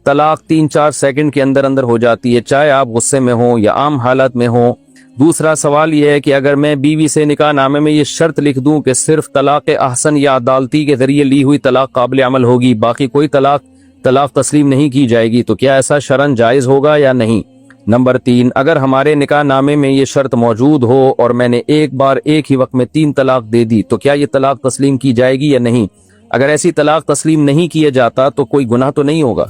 तलाक 3-4 सेकंड के अंदर अंदर हो जाती है, चाहे आप गुस्से में हो या आम हालत में हो। दूसरा सवाल यह है कि अगर मैं बीवी से निकाह नामे में ये शर्त लिख दूं कि सिर्फ तलाक अहसन या अदालती के जरिए ली हुई तलाक काबिल अमल होगी, बाकी कोई तलाक तस्लीम नहीं की जाएगी, तो क्या ऐसा शरन जायज होगा या नहीं? नंबर 3, अगर हमारे निकाह नामे में ये शर्त मौजूद हो और मैंने एक बार एक ही वक्त में 3 तलाक दे दी, तो क्या ये तलाक तस्लीम की जाएगी या नहीं? अगर ऐसी तलाक तस्लीम नहीं किया जाता तो कोई गुनाह तो नहीं होगा।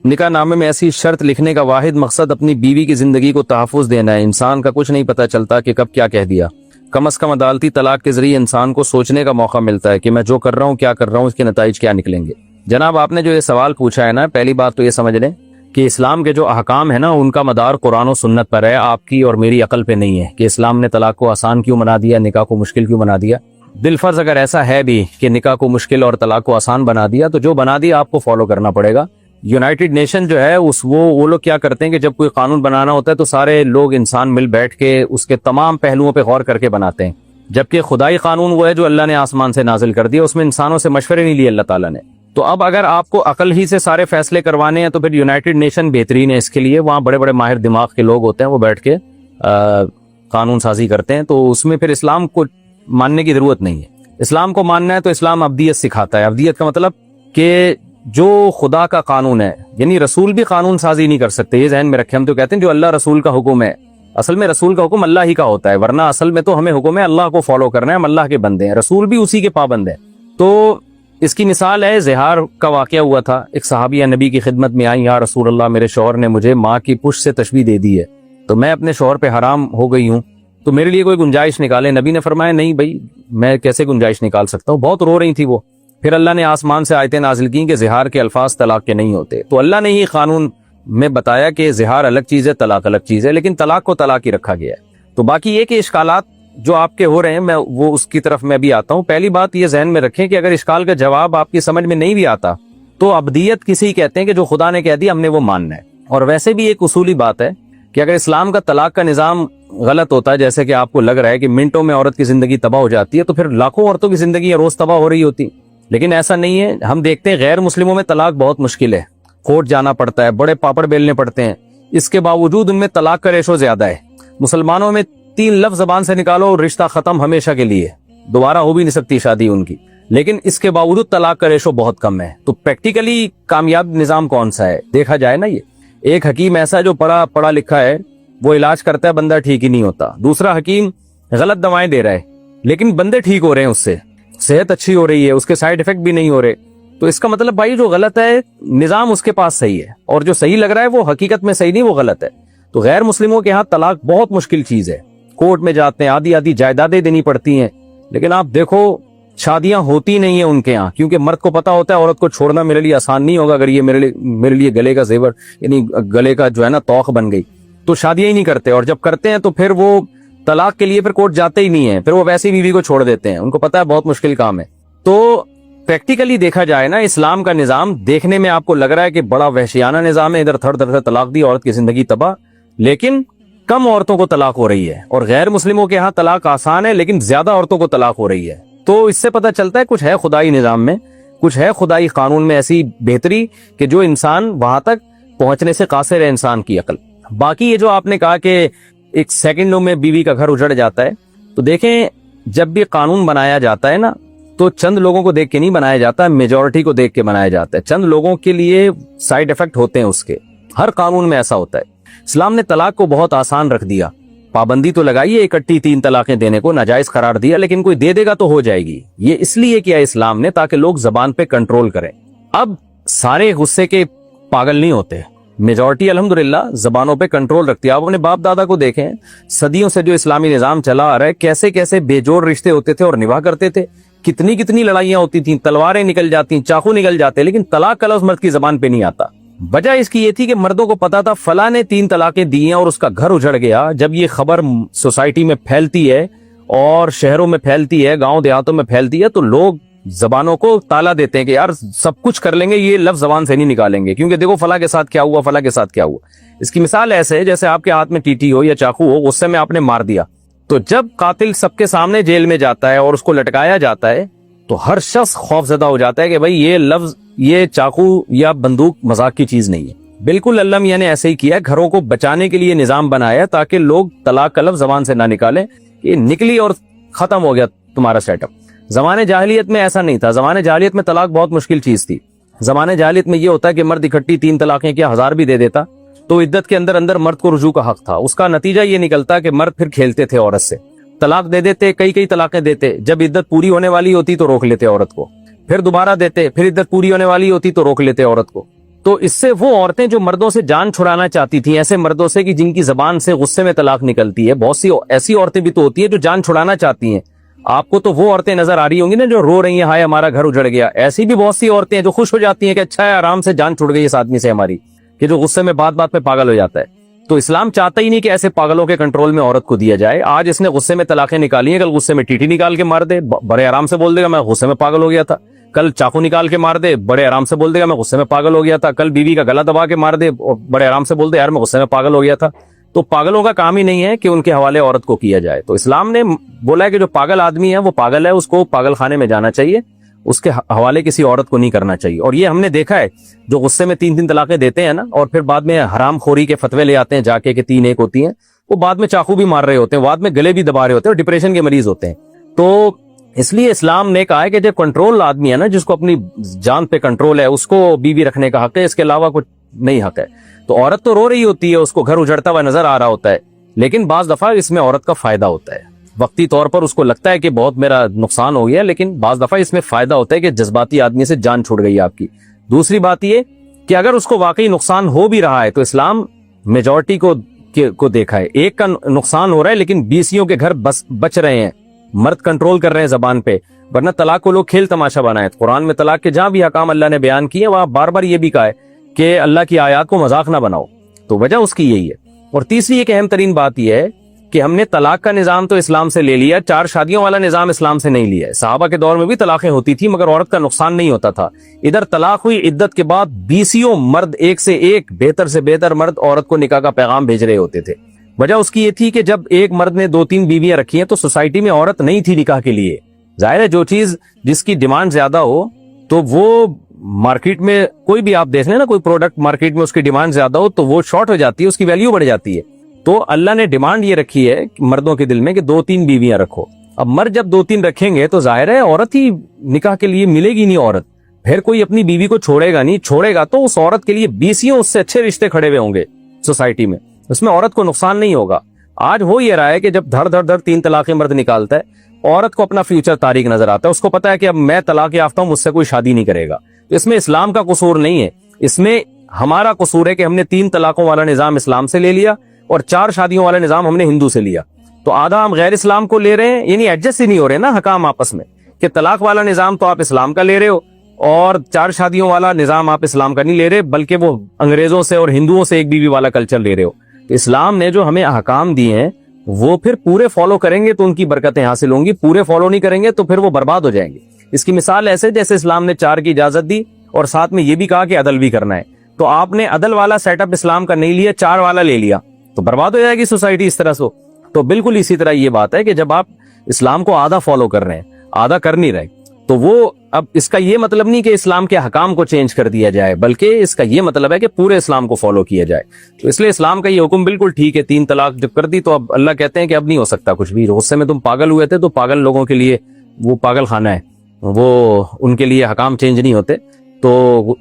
निकाह नामे में ऐसी शर्त लिखने का वाहिद मकसद अपनी बीवी की जिंदगी को तहफ़्फ़ुज़ देना है। इंसान का कुछ नहीं पता चलता कि कब क्या कह दिया। कम से कम अदालती तलाक के जरिए इंसान को सोचने का मौका मिलता है कि मैं जो कर रहा हूँ क्या कर रहा हूँ, इसके नताइज क्या निकलेंगे। जनाब, आपने जो ये सवाल पूछा है ना, पहली बात तो ये समझ लें कि इस्लाम के जो अहकाम है ना, उनका मदार कुरान और सुन्नत पर है, आपकी और मेरी अकल पे नहीं है कि इस्लाम ने तलाक को आसान क्यों बना दिया, निकाह को मुश्किल क्यों बना दिया। दिलफर्ज अगर ऐसा है भी कि निकाह को मुश्किल और तलाक को आसान बना दिया, तो जो बना दिया आपको फॉलो करना पड़ेगा। यूनाइटेड नेशन जो है वो लोग क्या करते हैं कि जब कोई कानून बनाना होता है तो सारे लोग इंसान मिल बैठ के उसके तमाम पहलुओं पे गौर करके बनाते हैं, जबकि खुदाई कानून वो है जो अल्लाह ने आसमान से नाजिल कर दिया, उसमें इंसानों से मशवरे नहीं लिए अल्लाह ताला ने। तो अब अगर आपको अकल ही से सारे फैसले करवाने हैं तो फिर यूनाइटेड नेशन बेहतरीन है इसके लिए। वहाँ बड़े बड़े माहिर दिमाग के लोग होते हैं, वो बैठ के कानून साजी करते हैं, तो उसमें फिर इस्लाम को मानने की जरूरत नहीं है। इस्लाम को मानना है तो इस्लाम अब्दियत सिखाता है। अब्दियत का मतलब कि जो खुदा का कानून है, यानी रसूल भी कानून साजी नहीं कर सकते, ये जहन में रखें। हम तो कहते हैं जो अल्लाह रसूल का हुक्म है, असल में रसूल का हुक्म अल्लाह ही का होता है, वरना असल में तो हमें हुक्म है अल्लाह को फॉलो करना है, हम अल्लाह के बंदे हैं, रसूल भी उसी के पाबंद है। तो इसकी मिसाल है, ज़िहार का वाक़या हुआ था। एक सहाबिया नबी की खिदमत में आई, या रसूल अल्लाह, मेरे शौहर ने मुझे माँ की पुश से तशबीह दे दी है, तो मैं अपने शौहर पे हराम हो गई हूँ, तो मेरे लिए कोई गुंजाइश निकाले। नबी ने फरमाया नहीं भाई, मैं कैसे गुंजाइश निकाल सकता हूँ। बहुत रो रही थी वो। फिर अल्लाह ने आसमान से आयतें नाजिल की कि ज़िहार के अल्फाज तलाक के नहीं होते। तो अल्लाह ने ही कानून में बताया कि ज़िहार अलग चीज़ है, तलाक अलग चीज़ है, लेकिन तलाक को तलाक ही रखा गया है। तो बाकी ये कि इश्कालात جو آپ کے ہو رہے ہیں میں وہ اس کی طرف میں بھی آتا ہوں. پہلی بات یہ ذہن میں رکھیں کہ اگر اشکال کا جواب آپ کی سمجھ میں نہیں بھی آتا تو ابدیت کسی کہتے ہیں کہ جو خدا نے کہہ دیا ہم نے وہ ماننا ہے. اور ویسے بھی ایک اصولی بات ہے کہ اگر اسلام کا طلاق کا نظام غلط ہوتا ہے, جیسے کہ آپ کو لگ رہا ہے کہ منٹوں میں عورت کی زندگی تباہ ہو جاتی ہے, تو پھر لاکھوں عورتوں کی زندگی روز تباہ ہو رہی ہوتی. لیکن ایسا نہیں ہے. ہم دیکھتے ہیں غیر مسلموں میں طلاق بہت مشکل ہے, کورٹ جانا پڑتا ہے, بڑے پاپڑ بیلنے پڑتے ہیں, اس کے باوجود ان میں طلاق کا ریشو زیادہ ہے. مسلمانوں میں 3 لفظ زبان سے نکالو اور رشتہ ختم ہمیشہ کے لیے, دوبارہ ہو بھی نہیں سکتی شادی ان کی, لیکن اس کے باوجود طلاق کا ریشو بہت کم ہے. تو پریکٹیکلی کامیاب نظام کون سا ہے دیکھا جائے نا, یہ ایک حکیم ایسا جو پڑھا لکھا ہے وہ علاج کرتا ہے, بندہ ٹھیک ہی نہیں ہوتا. دوسرا حکیم غلط دوائیں دے رہا ہے لیکن بندے ٹھیک ہو رہے ہیں, اس سے صحت اچھی ہو رہی ہے, اس کے سائیڈ افیکٹ بھی نہیں ہو رہے. تو اس کا مطلب بھائی جو غلط ہے نظام اس کے پاس صحیح ہے, اور جو صحیح لگ رہا ہے وہ حقیقت میں صحیح نہیں, وہ غلط ہے. تو غیر مسلموں کے ہاں طلاق بہت مشکل چیز ہے, کورٹ میں جاتے ہیں, آدھی جائیدادیں دینی پڑتی ہیں, لیکن آپ دیکھو شادیاں ہوتی نہیں ہیں ان کے ہاں, کیونکہ مرد کو پتا ہوتا ہے عورت کو چھوڑنا میرے لیے آسان نہیں ہوگا, اگر یہ میرے لیے گلے کا زیور یعنی گلے کا جو ہے نا توق بن گئی تو شادیاں ہی نہیں کرتے. اور جب کرتے ہیں تو پھر وہ طلاق کے لیے پھر کورٹ جاتے ہی نہیں ہیں, پھر وہ ویسے بیوی کو چھوڑ دیتے ہیں, ان کو پتا ہے بہت مشکل کام ہے. تو پریکٹیکلی دیکھا جائے نا اسلام کا نظام دیکھنے میں آپ کو لگ رہا ہے کہ بڑا وحشیانہ نظام ہے, ادھر تھر سے طلاق دی, عورت کی زندگی تباہ, لیکن کم عورتوں کو طلاق ہو رہی ہے. اور غیر مسلموں کے ہاں طلاق آسان ہے لیکن زیادہ عورتوں کو طلاق ہو رہی ہے. تو اس سے پتہ چلتا ہے کچھ ہے خدائی نظام میں, کچھ ہے خدائی قانون میں ایسی بہتری کہ جو انسان وہاں تک پہنچنے سے قاصر ہے انسان کی عقل. باقی یہ جو آپ نے کہا کہ ایک سیکنڈوں میں بیوی کا گھر اجڑ جاتا ہے, تو دیکھیں جب بھی قانون بنایا جاتا ہے نا تو چند لوگوں کو دیکھ کے نہیں بنایا جاتا, میجورٹی کو دیکھ کے بنایا جاتا ہے. چند لوگوں کے لیے سائیڈ افیکٹ ہوتے ہیں اس کے, ہر قانون میں ایسا ہوتا ہے. اسلام نے طلاق کو بہت آسان رکھ دیا, پابندی تو لگائی ہے اکٹھی 3 طلاقیں دینے کو, ناجائز قرار دیا, لیکن کوئی دے دے گا تو ہو جائے گی. یہ اس لیے کیا اسلام نے تاکہ لوگ زبان پہ کنٹرول کریں. اب سارے غصے کے پاگل نہیں ہوتے, میجورٹی الحمدللہ زبانوں پہ کنٹرول رکھتی ہے. آپ اپنے باپ دادا کو دیکھیں, صدیوں سے جو اسلامی نظام چلا آ رہا ہے, کیسے کیسے بے جوڑ رشتے ہوتے تھے اور نباہ کرتے تھے, کتنی لڑائیاں ہوتی تھیں, تلواریں نکل جاتی, چاقو نکل جاتے, لیکن طلاق کا لفظ مرد کی زبان پہ نہیں آتا. وجہ اس کی یہ تھی کہ مردوں کو پتا تھا فلاں نے 3 طلاقیں دی ہیں اور اس کا گھر اجڑ گیا. جب یہ خبر سوسائٹی میں پھیلتی ہے اور شہروں میں پھیلتی ہے, گاؤں دیہاتوں میں پھیلتی ہے, تو لوگ زبانوں کو تالا دیتے ہیں کہ یار سب کچھ کر لیں گے, یہ لفظ زبان سے نہیں نکالیں گے, کیونکہ دیکھو فلاں کے ساتھ کیا ہوا, فلاں کے ساتھ کیا ہوا. اس کی مثال ایسے ہے جیسے آپ کے ہاتھ میں ٹیٹی ہو یا چاقو ہو, غصے میں آپ نے مار دیا, تو جب قاتل سب کے سامنے جیل میں جاتا ہے اور اس کو لٹکایا جاتا ہے تو ہر شخص خوف زدہ ہو جاتا ہے کہ بھائی یہ لفظ, یہ چاقو یا بندوق مذاق کی چیز نہیں ہے. بالکل اللہ میاں نے ایسے ہی کیا, گھروں کو بچانے کے لیے نظام بنایا تاکہ لوگ طلاق کا لفظ زبان سے نہ نکالیں. یہ نکلی اور ختم ہو گیا تمہارا سیٹ اپ. زمانے جاہلیت میں ایسا نہیں تھا. زمانے جاہلیت میں طلاق بہت مشکل چیز تھی. زمانے جاہلیت میں یہ ہوتا ہے کہ مرد اکٹھی 3 طلاقیں کیا 1000 بھی دے دیتا تو عدت کے اندر مرد کو رجوع کا حق تھا. اس کا نتیجہ یہ نکلتا کہ مرد پھر کھیلتے تھے عورت سے, طلاق دے دیتے, کئی طلاقیں دیتے, جب عدت پوری ہونے والی ہوتی تو روک لیتے عورت کو, پھر دوبارہ دیتے, پھر عدت پوری ہونے والی ہوتی تو روک لیتے عورت کو. تو اس سے وہ عورتیں جو مردوں سے جان چھڑانا چاہتی تھیں, ایسے مردوں سے کہ جن کی زبان سے غصے میں طلاق نکلتی ہے, بہت سی ایسی عورتیں بھی تو ہوتی ہیں جو جان چھڑانا چاہتی ہیں. آپ کو تو وہ عورتیں نظر آ رہی ہوں گی نا جو رو رہی ہیں ہائے ہمارا گھر اجڑ گیا. ایسی بھی بہت سی عورتیں ہیں جو خوش ہو جاتی ہیں کہ اچھا ہے آرام سے جان چھوڑ گئی اس آدمی سے ہماری, کہ جو غصے میں بات پہ پاگل ہو جاتا ہے. تو اسلام چاہتا ہی نہیں کہ ایسے پاگلوں کے کنٹرول میں عورت کو دیا جائے. آج اس نے غصے میں طلاقیں نکالی ہیں, کل غصے میں ٹیٹی نکال کے مار دے, بڑے آرام سے بول دے گا میں غصے میں پاگل ہو گیا تھا. کل چاقو نکال کے مار دے, بڑے آرام سے بول دے گا میں غصے میں پاگل ہو گیا تھا. کل بیوی کا گلا دبا کے مار دے, بڑے آرام سے بول دے یار میں غصے میں پاگل ہو گیا تھا. تو پاگلوں کا کام ہی نہیں ہے کہ ان کے حوالے عورت کو کیا جائے. تو اسلام نے بولا ہے کہ جو پاگل آدمی ہے وہ پاگل ہے, اس کو پاگل خانے میں جانا چاہیے, اس کے حوالے کسی عورت کو نہیں کرنا چاہیے. اور یہ ہم نے دیکھا ہے جو غصے میں 3 طلاقیں دیتے ہیں نا, اور پھر بعد میں حرام خوری کے فتوے لے آتے ہیں جا کے کہ 3 ایک ہوتی ہیں, وہ بعد میں چاقو بھی مار رہے ہوتے ہیں, بعد میں گلے بھی دبا رہے ہوتے ہیں, اور ڈپریشن کے مریض ہوتے ہیں. تو اس لیے اسلام نے کہا ہے کہ جو کنٹرول آدمی ہے نا, جس کو اپنی جان پہ کنٹرول ہے, اس کو بیوی رکھنے کا حق ہے, اس کے علاوہ کچھ نہیں حق ہے. تو عورت تو رو رہی ہوتی ہے, اس کو گھر اجڑتا ہوا نظر آ رہا ہوتا ہے, لیکن بعض دفعہ اس میں عورت کا فائدہ ہوتا ہے. وقتی طور پر اس کو لگتا ہے کہ بہت میرا نقصان ہو گیا, لیکن بعض دفعہ اس میں فائدہ ہوتا ہے کہ جذباتی آدمی سے جان چھوڑ گئی آپ کی. دوسری بات یہ کہ اگر اس کو واقعی نقصان ہو بھی رہا ہے تو اسلام میجورٹی کو دیکھا ہے, ایک کا نقصان ہو رہا ہے لیکن 20 کے گھر بچ رہے ہیں, مرد کنٹرول کر رہے ہیں زبان پہ, ورنہ طلاق کو لوگ کھیل تماشا بنائے. قرآن میں طلاق کے جہاں بھی احکام اللہ نے بیان کیے وہاں بار بار یہ بھی کہا ہے کہ اللہ کی آیات کو مذاق نہ بناؤ. تو وجہ اس کی یہی ہے. اور تیسری ایک اہم ترین بات یہ ہے کہ ہم نے طلاق کا نظام تو اسلام سے لے لیا, 4 شادیوں والا نظام اسلام سے نہیں لیا ہے. صحابہ کے دور میں بھی طلاقیں ہوتی تھی مگر عورت کا نقصان نہیں ہوتا تھا. ادھر طلاق ہوئی, عدت کے بعد 20 مرد, ایک سے ایک بہتر سے بہتر مرد عورت کو نکاح کا پیغام بھیج رہے ہوتے تھے. وجہ اس کی یہ تھی کہ جب ایک مرد نے 2-3 بیویاں رکھی ہیں تو سوسائٹی میں عورت نہیں تھی نکاح کے لیے. ظاہر ہے جو چیز جس کی ڈیمانڈ زیادہ ہو تو وہ مارکیٹ میں کوئی بھی آپ دیکھ لیں نا, کوئی پروڈکٹ مارکیٹ میں اس کی ڈیمانڈ زیادہ ہو تو وہ شارٹ ہو جاتی ہے, اس کی ویلیو بڑھ جاتی ہے. تو اللہ نے ڈیمانڈ یہ رکھی ہے مردوں کے دل میں کہ 2-3 بیویاں رکھو. اب مرد جب 2-3 رکھیں گے تو ظاہر ہے عورت ہی نکاح کے لیے ملے گی نہیں عورت. پھر کوئی اپنی بیوی کو چھوڑے گا نہیں, چھوڑے گا تو اس عورت کے لیے 20 اس سے اچھے رشتے کھڑے ہوئے ہوں گے سوسائٹی میں, اس میں عورت کو نقصان نہیں ہوگا. آج ہو یہ رہا ہے کہ جب دھڑ 3 طلاقیں مرد نکالتا ہے, عورت کو اپنا فیوچر تاریک نظر آتا ہے. اس کو پتا ہے کہ اب میں طلاق یافتہ ہوں, مجھ سے کوئی شادی نہیں کرے گا. تو اس میں اسلام کا قصور نہیں ہے, اس میں ہمارا قصور ہے کہ ہم نے 3 طلاقوں والا نظام اسلام سے لے لیا اور 4 شادیوں والا نظام ہم نے ہندو سے لیا. تو آدھا ہم غیر اسلام کو لے رہے ہیں, یعنی ایڈجسٹ ہی نہیں ہو رہے نا حکام آپس میں, کہ طلاق والا نظام تو آپ اسلام کا لے رہے ہو اور 4 شادیوں والا نظام آپ اسلام کا نہیں لے رہے بلکہ وہ انگریزوں سے اور ہندوؤں سے ایک بیوی والا کلچر لے رہے ہو. تو اسلام نے جو ہمیں احکام دیے ہیں وہ پھر پورے فالو کریں گے تو ان کی برکتیں حاصل ہوں گی, پورے فالو نہیں کریں گے تو پھر وہ برباد ہو جائیں گے. اس کی مثال ایسے جیسے اسلام نے 4 کی اجازت دی اور ساتھ میں یہ بھی کہا کہ عدل بھی کرنا ہے. تو آپ نے عدل والا سیٹ اپ اسلام کا نہیں لیا, 4 والا لے لیا تو برباد ہو جائے گی سوسائٹی اس طرح سے. تو بالکل اسی طرح یہ بات ہے کہ جب آپ اسلام کو آدھا فالو کر رہے ہیں, آدھا کر نہیں رہے, تو وہ اب اس کا یہ مطلب نہیں کہ اسلام کے حکام کو چینج کر دیا جائے بلکہ اس کا یہ مطلب ہے کہ پورے اسلام کو فالو کیا جائے. تو اس لیے اسلام کا یہ حکم بالکل ٹھیک ہے. 3 طلاق جب کر دی تو اب اللہ کہتے ہیں کہ اب نہیں ہو سکتا کچھ بھی. غصے میں تم پاگل ہوئے تھے تو پاگل لوگوں کے لیے وہ پاگل خانہ ہے, وہ ان کے لیے حکام چینج نہیں ہوتے. تو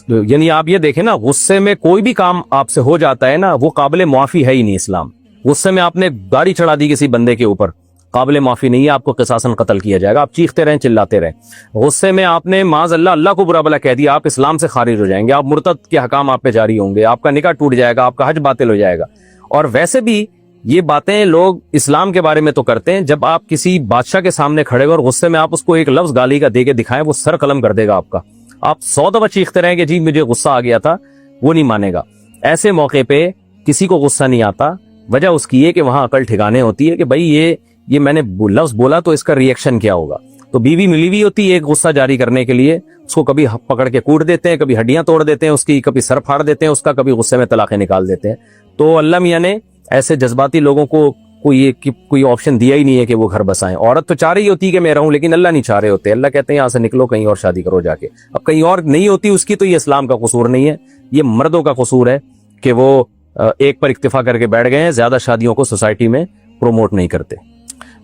یعنی آپ یہ دیکھیں نا, غصے میں کوئی بھی کام آپ سے ہو جاتا ہے نا وہ قابل معافی ہے ہی نہیں اسلام. غصے میں آپ نے گاڑی چڑھا دی کسی بندے کے اوپر, قابل معافی نہیں ہے, آپ کو قصاصاً قتل کیا جائے گا. آپ چیختے رہیں, چلاتے رہیں. غصے میں آپ نے معاذ اللہ کو برا بلا کہہ دیا, آپ اسلام سے خارج ہو جائیں گے, آپ مرتد کے حکام آپ پہ جاری ہوں گے, آپ کا نکاح ٹوٹ جائے گا, آپ کا حج باطل ہو جائے گا. اور ویسے بھی یہ باتیں لوگ اسلام کے بارے میں تو کرتے ہیں, جب آپ کسی بادشاہ کے سامنے کھڑے ہوئے اور غصے میں آپ اس کو ایک لفظ گالی کا دے کے دکھائیں, وہ سر قلم کر دے گا آپ کا. آپ 100 دفعہ چیختے رہیں کہ جی مجھے غصہ آ گیا تھا, وہ نہیں مانے گا. ایسے موقع پہ کسی کو غصہ نہیں آتا. وجہ اس کی ہے کہ وہاں عقل ٹھکانے ہوتی ہے کہ بھائی یہ میں نے لفظ بولا تو اس کا ریئیکشن کیا ہوگا. تو بیوی ملی ہوئی ہوتی ہے ایک غصہ جاری کرنے کے لیے, اس کو کبھی پکڑ کے کوٹ دیتے ہیں, کبھی ہڈیاں توڑ دیتے ہیں اس کی, کبھی سر پھاڑ دیتے ہیں اس کا, کبھی غصے میں طلاقیں نکال دیتے ہیں. تو اللہ میاں نے ایسے جذباتی لوگوں کو کوئی آپشن دیا ہی نہیں ہے کہ وہ گھر بسائیں. عورت تو چاہ رہی ہوتی ہے کہ میں رہوں, لیکن اللہ نہیں چاہ رہے ہوتے. اللہ کہتے ہیں یہاں سے نکلو, کہیں اور شادی کرو جا کے. اب کہیں اور نہیں ہوتی اس کی, تو یہ اسلام کا قصور نہیں ہے, یہ مردوں کا قصور ہے کہ وہ ایک پر اکتفا کر کے بیٹھ گئے ہیں, زیادہ شادیوں کو سوسائٹی میں پروموٹ نہیں کرتے.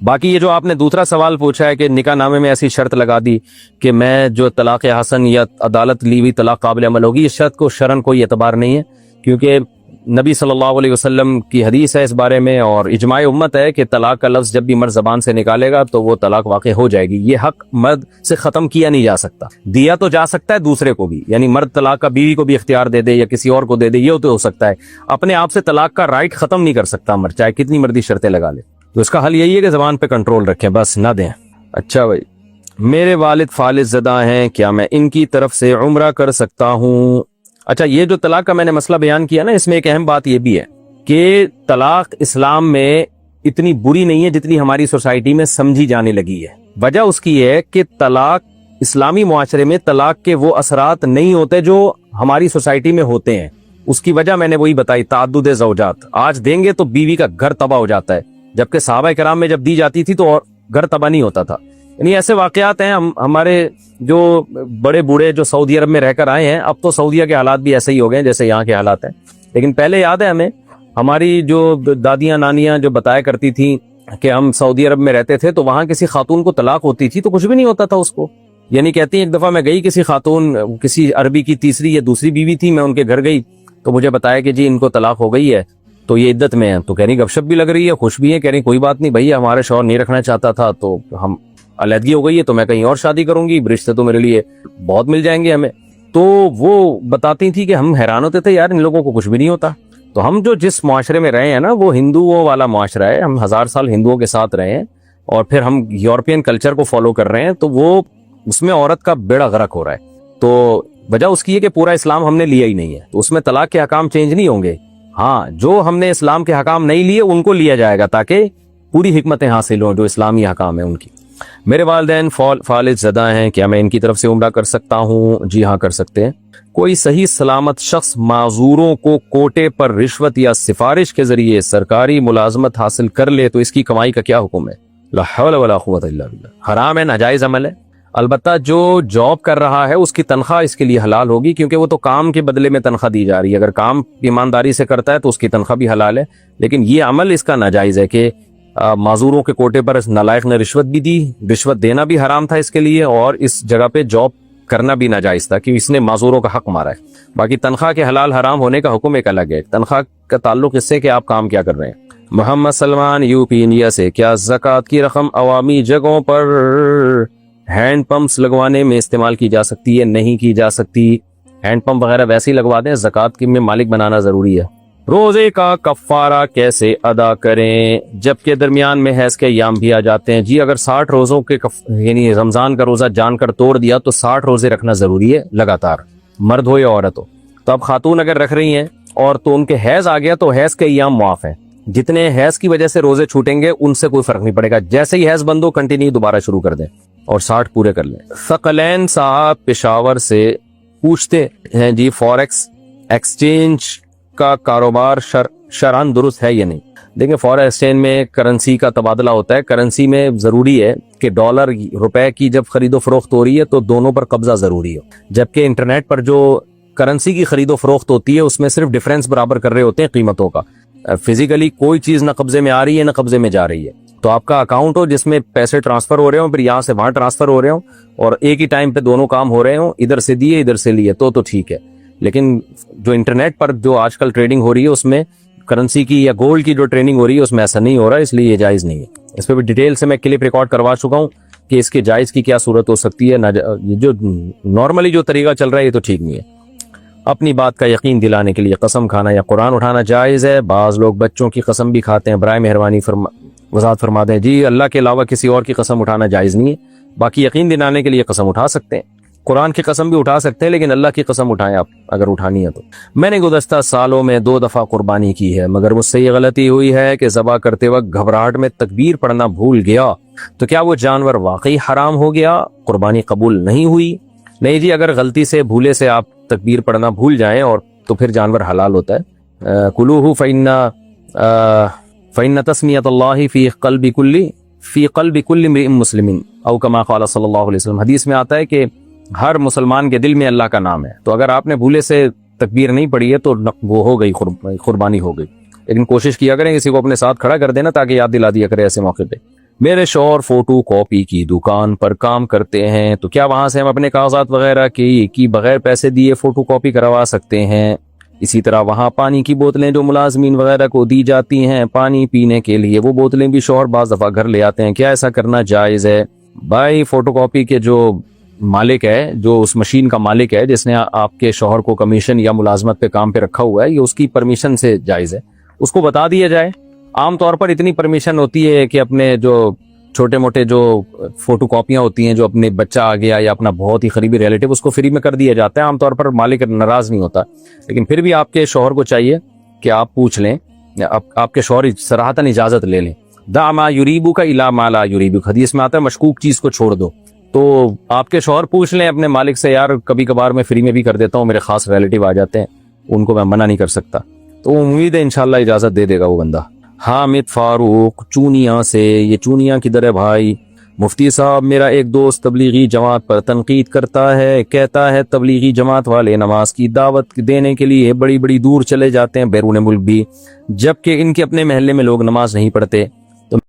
باقی یہ جو آپ نے دوسرا سوال پوچھا ہے کہ نکاح نامے میں ایسی شرط لگا دی کہ میں جو طلاق حسن یا عدالت لی ہوئی طلاق قابل عمل ہوگی, اس شرط کو شرعن کوئی اعتبار نہیں ہے, کیونکہ نبی صلی اللہ علیہ وسلم کی حدیث ہے اس بارے میں, اور اجماع امت ہے کہ طلاق کا لفظ جب بھی مرد زبان سے نکالے گا تو وہ طلاق واقع ہو جائے گی. یہ حق مرد سے ختم کیا نہیں جا سکتا, دیا تو جا سکتا ہے دوسرے کو بھی, یعنی مرد طلاق کا بیوی کو بھی اختیار دے دے یا کسی اور کو دے دے, یہ تو ہو سکتا ہے. اپنے آپ سے طلاق کا رائٹ ختم نہیں کر سکتا مرد, چاہے کتنی مرضی شرطیں لگا لے. تو اس کا حل یہی ہے کہ زبان پہ کنٹرول رکھیں, بس نہ دیں. اچھا بھائی, میرے والد فالج زدہ ہیں, کیا میں ان کی طرف سے عمرہ کر سکتا ہوں؟ اچھا, یہ جو طلاق کا میں نے مسئلہ بیان کیا نا, اس میں ایک اہم بات یہ بھی ہے کہ طلاق اسلام میں اتنی بری نہیں ہے جتنی ہماری سوسائٹی میں سمجھی جانے لگی ہے. وجہ اس کی ہے کہ طلاق اسلامی معاشرے میں طلاق کے وہ اثرات نہیں ہوتے جو ہماری سوسائٹی میں ہوتے ہیں. اس کی وجہ میں نے وہی بتائی, تعدد زوجات. آج دیں گے تو بیوی کا گھر تباہ ہو جاتا ہے, جبکہ صحابہ کرام میں جب دی جاتی تھی تو اور گھر تباہ نہیں ہوتا تھا. یعنی ایسے واقعات ہیں. ہمارے جو بڑے بوڑھے جو سعودی عرب میں رہ کر آئے ہیں, اب تو سعودیہ کے حالات بھی ایسے ہی ہو گئے ہیں جیسے یہاں کے حالات ہیں, لیکن پہلے یاد ہے ہمیں, ہماری جو دادیاں نانیاں جو بتایا کرتی تھیں کہ ہم سعودی عرب میں رہتے تھے تو وہاں کسی خاتون کو طلاق ہوتی تھی تو کچھ بھی نہیں ہوتا تھا اس کو. یعنی کہتی ہیں ایک دفعہ میں گئی کسی خاتون, کسی عربی کی تیسری یا دوسری بیوی تھی, میں ان کے گھر گئی تو مجھے بتایا کہ جی ان کو طلاق ہو گئی ہے تو یہ عدت میں ہے. تو کہہ رہی گپ شپ بھی لگ رہی ہے, خوش بھی ہے, کہہ رہی کوئی بات نہیں بھائی, ہمارے شوہر نہیں رکھنا چاہتا تھا تو ہم علیحدگی ہو گئی ہے تو میں کہیں اور شادی کروں گی, رشتے تو میرے لیے بہت مل جائیں گے ہمیں. تو وہ بتاتی تھی کہ ہم حیران ہوتے تھے یار ان لوگوں کو کچھ بھی نہیں ہوتا. تو ہم جو جس معاشرے میں رہے ہیں نا وہ ہندوؤں والا معاشرہ ہے, ہم 1000 سال ہندوؤں کے ساتھ رہے ہیں اور پھر ہم یورپین کلچر کو فالو کر رہے ہیں, تو وہ اس میں عورت کا بیڑا غرق ہو رہا ہے. تو وجہ اس کی ہے کہ پورا اسلام ہم نے لیا ہی نہیں ہے, تو اس میں طلاق کے احکام چینج نہیں ہوں گے. ہاں جو ہم نے اسلام کے حکام نہیں لیے ان کو لیا جائے گا تاکہ پوری حکمتیں حاصل ہوں جو اسلامی حکام ہیں ان کی. میرے والدین فالج زدہ ہیں, کیا میں ان کی طرف سے عمرہ کر سکتا ہوں؟ جی ہاں کر سکتے ہیں. کوئی صحیح سلامت شخص معذوروں کو کوٹے پر رشوت یا سفارش کے ذریعے سرکاری ملازمت حاصل کر لے تو اس کی کمائی کا کیا حکم ہے؟ لا حول ولا قوت الا باللہ. حرام ہے, ناجائز عمل ہے. البتہ جو جاب کر رہا ہے اس کی تنخواہ اس کے لیے حلال ہوگی کیونکہ وہ تو کام کے بدلے میں تنخواہ دی جا رہی ہے. اگر کام ایمانداری سے کرتا ہے تو اس کی تنخواہ بھی حلال ہے, لیکن یہ عمل اس کا ناجائز ہے کہ معذوروں کے کوٹے پر اس نالائق نے رشوت بھی دی. رشوت دینا بھی حرام تھا اس کے لیے اور اس جگہ پہ جاب کرنا بھی ناجائز تھا کہ اس نے معذوروں کا حق مارا ہے. باقی تنخواہ کے حلال حرام ہونے کا حکم ایک الگ ہے. تنخواہ کا تعلق اس سے کہ آپ کام کیا کر رہے ہیں. محمد سلمان یو پی انڈیا سے, کیا زکوٰۃ کی رقم عوامی جگہوں پر ہینڈ پمپس لگوانے میں استعمال کی جا سکتی ہے؟ نہیں کی جا سکتی. ہینڈ پمپ وغیرہ ویسے ہی لگوا دیں, زکوٰۃ کی میں مالک بنانا ضروری ہے. روزے کا کفارہ کیسے ادا کریں جبکہ درمیان میں حیض کے ایام بھی آ جاتے ہیں؟ جی اگر 60 روزوں کے یعنی رمضان کا روزہ جان کر توڑ دیا تو 60 روزے رکھنا ضروری ہے لگاتار, مرد ہو یا عورت ہو. تو اب خاتون اگر رکھ رہی ہیں اور تو ان کے حیض آ گیا تو حیض کے ایام معاف ہیں. جتنے حیض کی وجہ سے روزے چھوٹیں گے ان سے کوئی فرق نہیں پڑے گا. جیسے ہی حیض بند ہو کنٹینیو دوبارہ شروع کر دیں اور 60 پورے کر لیں. ثقلین صاحب پشاور سے پوچھتے ہیں جی فوریکس ایکسچینج کا کاروبار شرعاً درست ہے یا نہیں؟ دیکھیں فورن ایکسچینج میں کرنسی کا تبادلہ ہوتا ہے. کرنسی میں ضروری ہے کہ ڈالر روپے کی جب خرید و فروخت ہو رہی ہے تو دونوں پر قبضہ ضروری ہو, جبکہ انٹرنیٹ پر جو کرنسی کی خرید و فروخت ہوتی ہے اس میں صرف ڈیفرنس برابر کر رہے ہوتے ہیں قیمتوں کا. فزیکلی کوئی چیز نہ قبضے میں آ رہی ہے نہ قبضے میں جا رہی ہے. تو آپ کا اکاؤنٹ ہو جس میں پیسے ٹرانسفر ہو رہے ہوں, پھر یہاں سے وہاں ٹرانسفر ہو رہے ہوں اور ایک ہی ٹائم پہ دونوں کام ہو رہے ہوں, ادھر سے دیے ادھر سے لیے تو ٹھیک ہے. لیکن جو انٹرنیٹ پر جو آج کل ٹریڈنگ ہو رہی ہے اس میں کرنسی کی یا گولڈ کی جو ٹریڈنگ ہو رہی ہے اس میں ایسا نہیں ہو رہا, اس لیے یہ جائز نہیں ہے. اس پہ بھی ڈیٹیل سے میں کلپ ریکارڈ کروا چکا ہوں کہ اس کے جائز کی کیا صورت ہو سکتی ہے. جو نارملی جو طریقہ چل رہا ہے یہ تو ٹھیک نہیں ہے. اپنی بات کا یقین دلانے کے لیے قسم کھانا یا قرآن اٹھانا جائز ہے؟ بعض لوگ بچوں کی قسم بھی کھاتے ہیں, برائے مہربانی وضاحت فرما دیں. جی اللہ کے علاوہ کسی اور کی قسم اٹھانا جائز نہیں ہے. باقی یقین دلانے کے لیے قسم اٹھا سکتے ہیں, قرآن کی قسم بھی اٹھا سکتے ہیں, لیکن اللہ کی قسم اٹھائیں آپ اگر اٹھانی ہے تو. میں نے گزشتہ سالوں میں 2 دفعہ قربانی کی ہے مگر مجھ سے یہ غلطی ہوئی ہے کہ ذبح کرتے وقت گھبراہٹ میں تکبیر پڑھنا بھول گیا, تو کیا وہ جانور واقعی حرام ہو گیا؟ قربانی قبول نہیں ہوئی؟ نہیں جی, اگر غلطی سے بھولے سے آپ تکبیر پڑھنا بھول جائیں اور تو پھر جانور حلال ہوتا ہے. کلوہ فإن تسمیۃ اللہ فی قلب کل امرئ مسلم او کما قال صلی اللہ علیہ وسلم. حدیث میں آتا ہے کہ ہر مسلمان کے دل میں اللہ کا نام ہے. تو اگر آپ نے بھولے سے تکبیر نہیں پڑھی ہے تو وہ ہو گئی, قربانی ہو گئی. لیکن کوشش کیا کریں کسی کو اپنے ساتھ کھڑا کر دینا تاکہ یاد دلا دیا کرے ایسے موقع پہ. میرے شوہر فوٹو کاپی کی دکان پر کام کرتے ہیں, تو کیا وہاں سے ہم اپنے کاغذات وغیرہ کی بغیر پیسے دیے فوٹو کاپی کروا سکتے ہیں؟ اسی طرح وہاں پانی کی بوتلیں جو ملازمین وغیرہ کو دی جاتی ہیں پانی پینے کے لیے, وہ بوتلیں بھی شوہر بعض دفعہ گھر لے آتے ہیں, کیا ایسا کرنا جائز ہے؟ بھائی فوٹو کاپی کے جو مالک ہے, جو اس مشین کا مالک ہے جس نے آپ کے شوہر کو کمیشن یا ملازمت پہ کام پہ رکھا ہوا ہے, یہ اس کی پرمیشن سے جائز ہے, اس کو بتا دیا جائے. عام طور پر اتنی پرمیشن ہوتی ہے کہ اپنے جو چھوٹے موٹے جو فوٹو کاپیاں ہوتی ہیں, جو اپنے بچہ آ گیا یا اپنا بہت ہی قریبی ریلیٹو, اس کو فری میں کر دیا جاتا ہے. عام طور پر مالک ناراض نہیں ہوتا, لیکن پھر بھی آپ کے شوہر کو چاہیے کہ آپ پوچھ لیں, آپ کے شوہر صراحتاً اجازت لے لیں. دع ما یریبک الی ما لا یریبک, حدیث میں آتا ہے مشکوک چیز کو چھوڑ دو. تو آپ کے شوہر پوچھ لیں اپنے مالک سے, یار کبھی کبھار میں فری میں بھی کر دیتا ہوں, میرے خاص ریلیٹو آ جاتے ہیں, ان کو میں منع نہیں کر سکتا. تو امید ہے انشاءاللہ اجازت دے دے گا وہ بندہ. حامد فاروق چونیاں سے, یہ چونیاں کدھر ہے بھائی؟ مفتی صاحب میرا ایک دوست تبلیغی جماعت پر تنقید کرتا ہے, کہتا ہے تبلیغی جماعت والے نماز کی دعوت دینے کے لیے بڑی بڑی دور چلے جاتے ہیں, بیرون ملک بھی, جبکہ ان کے اپنے محلے میں لوگ نماز نہیں پڑھتے.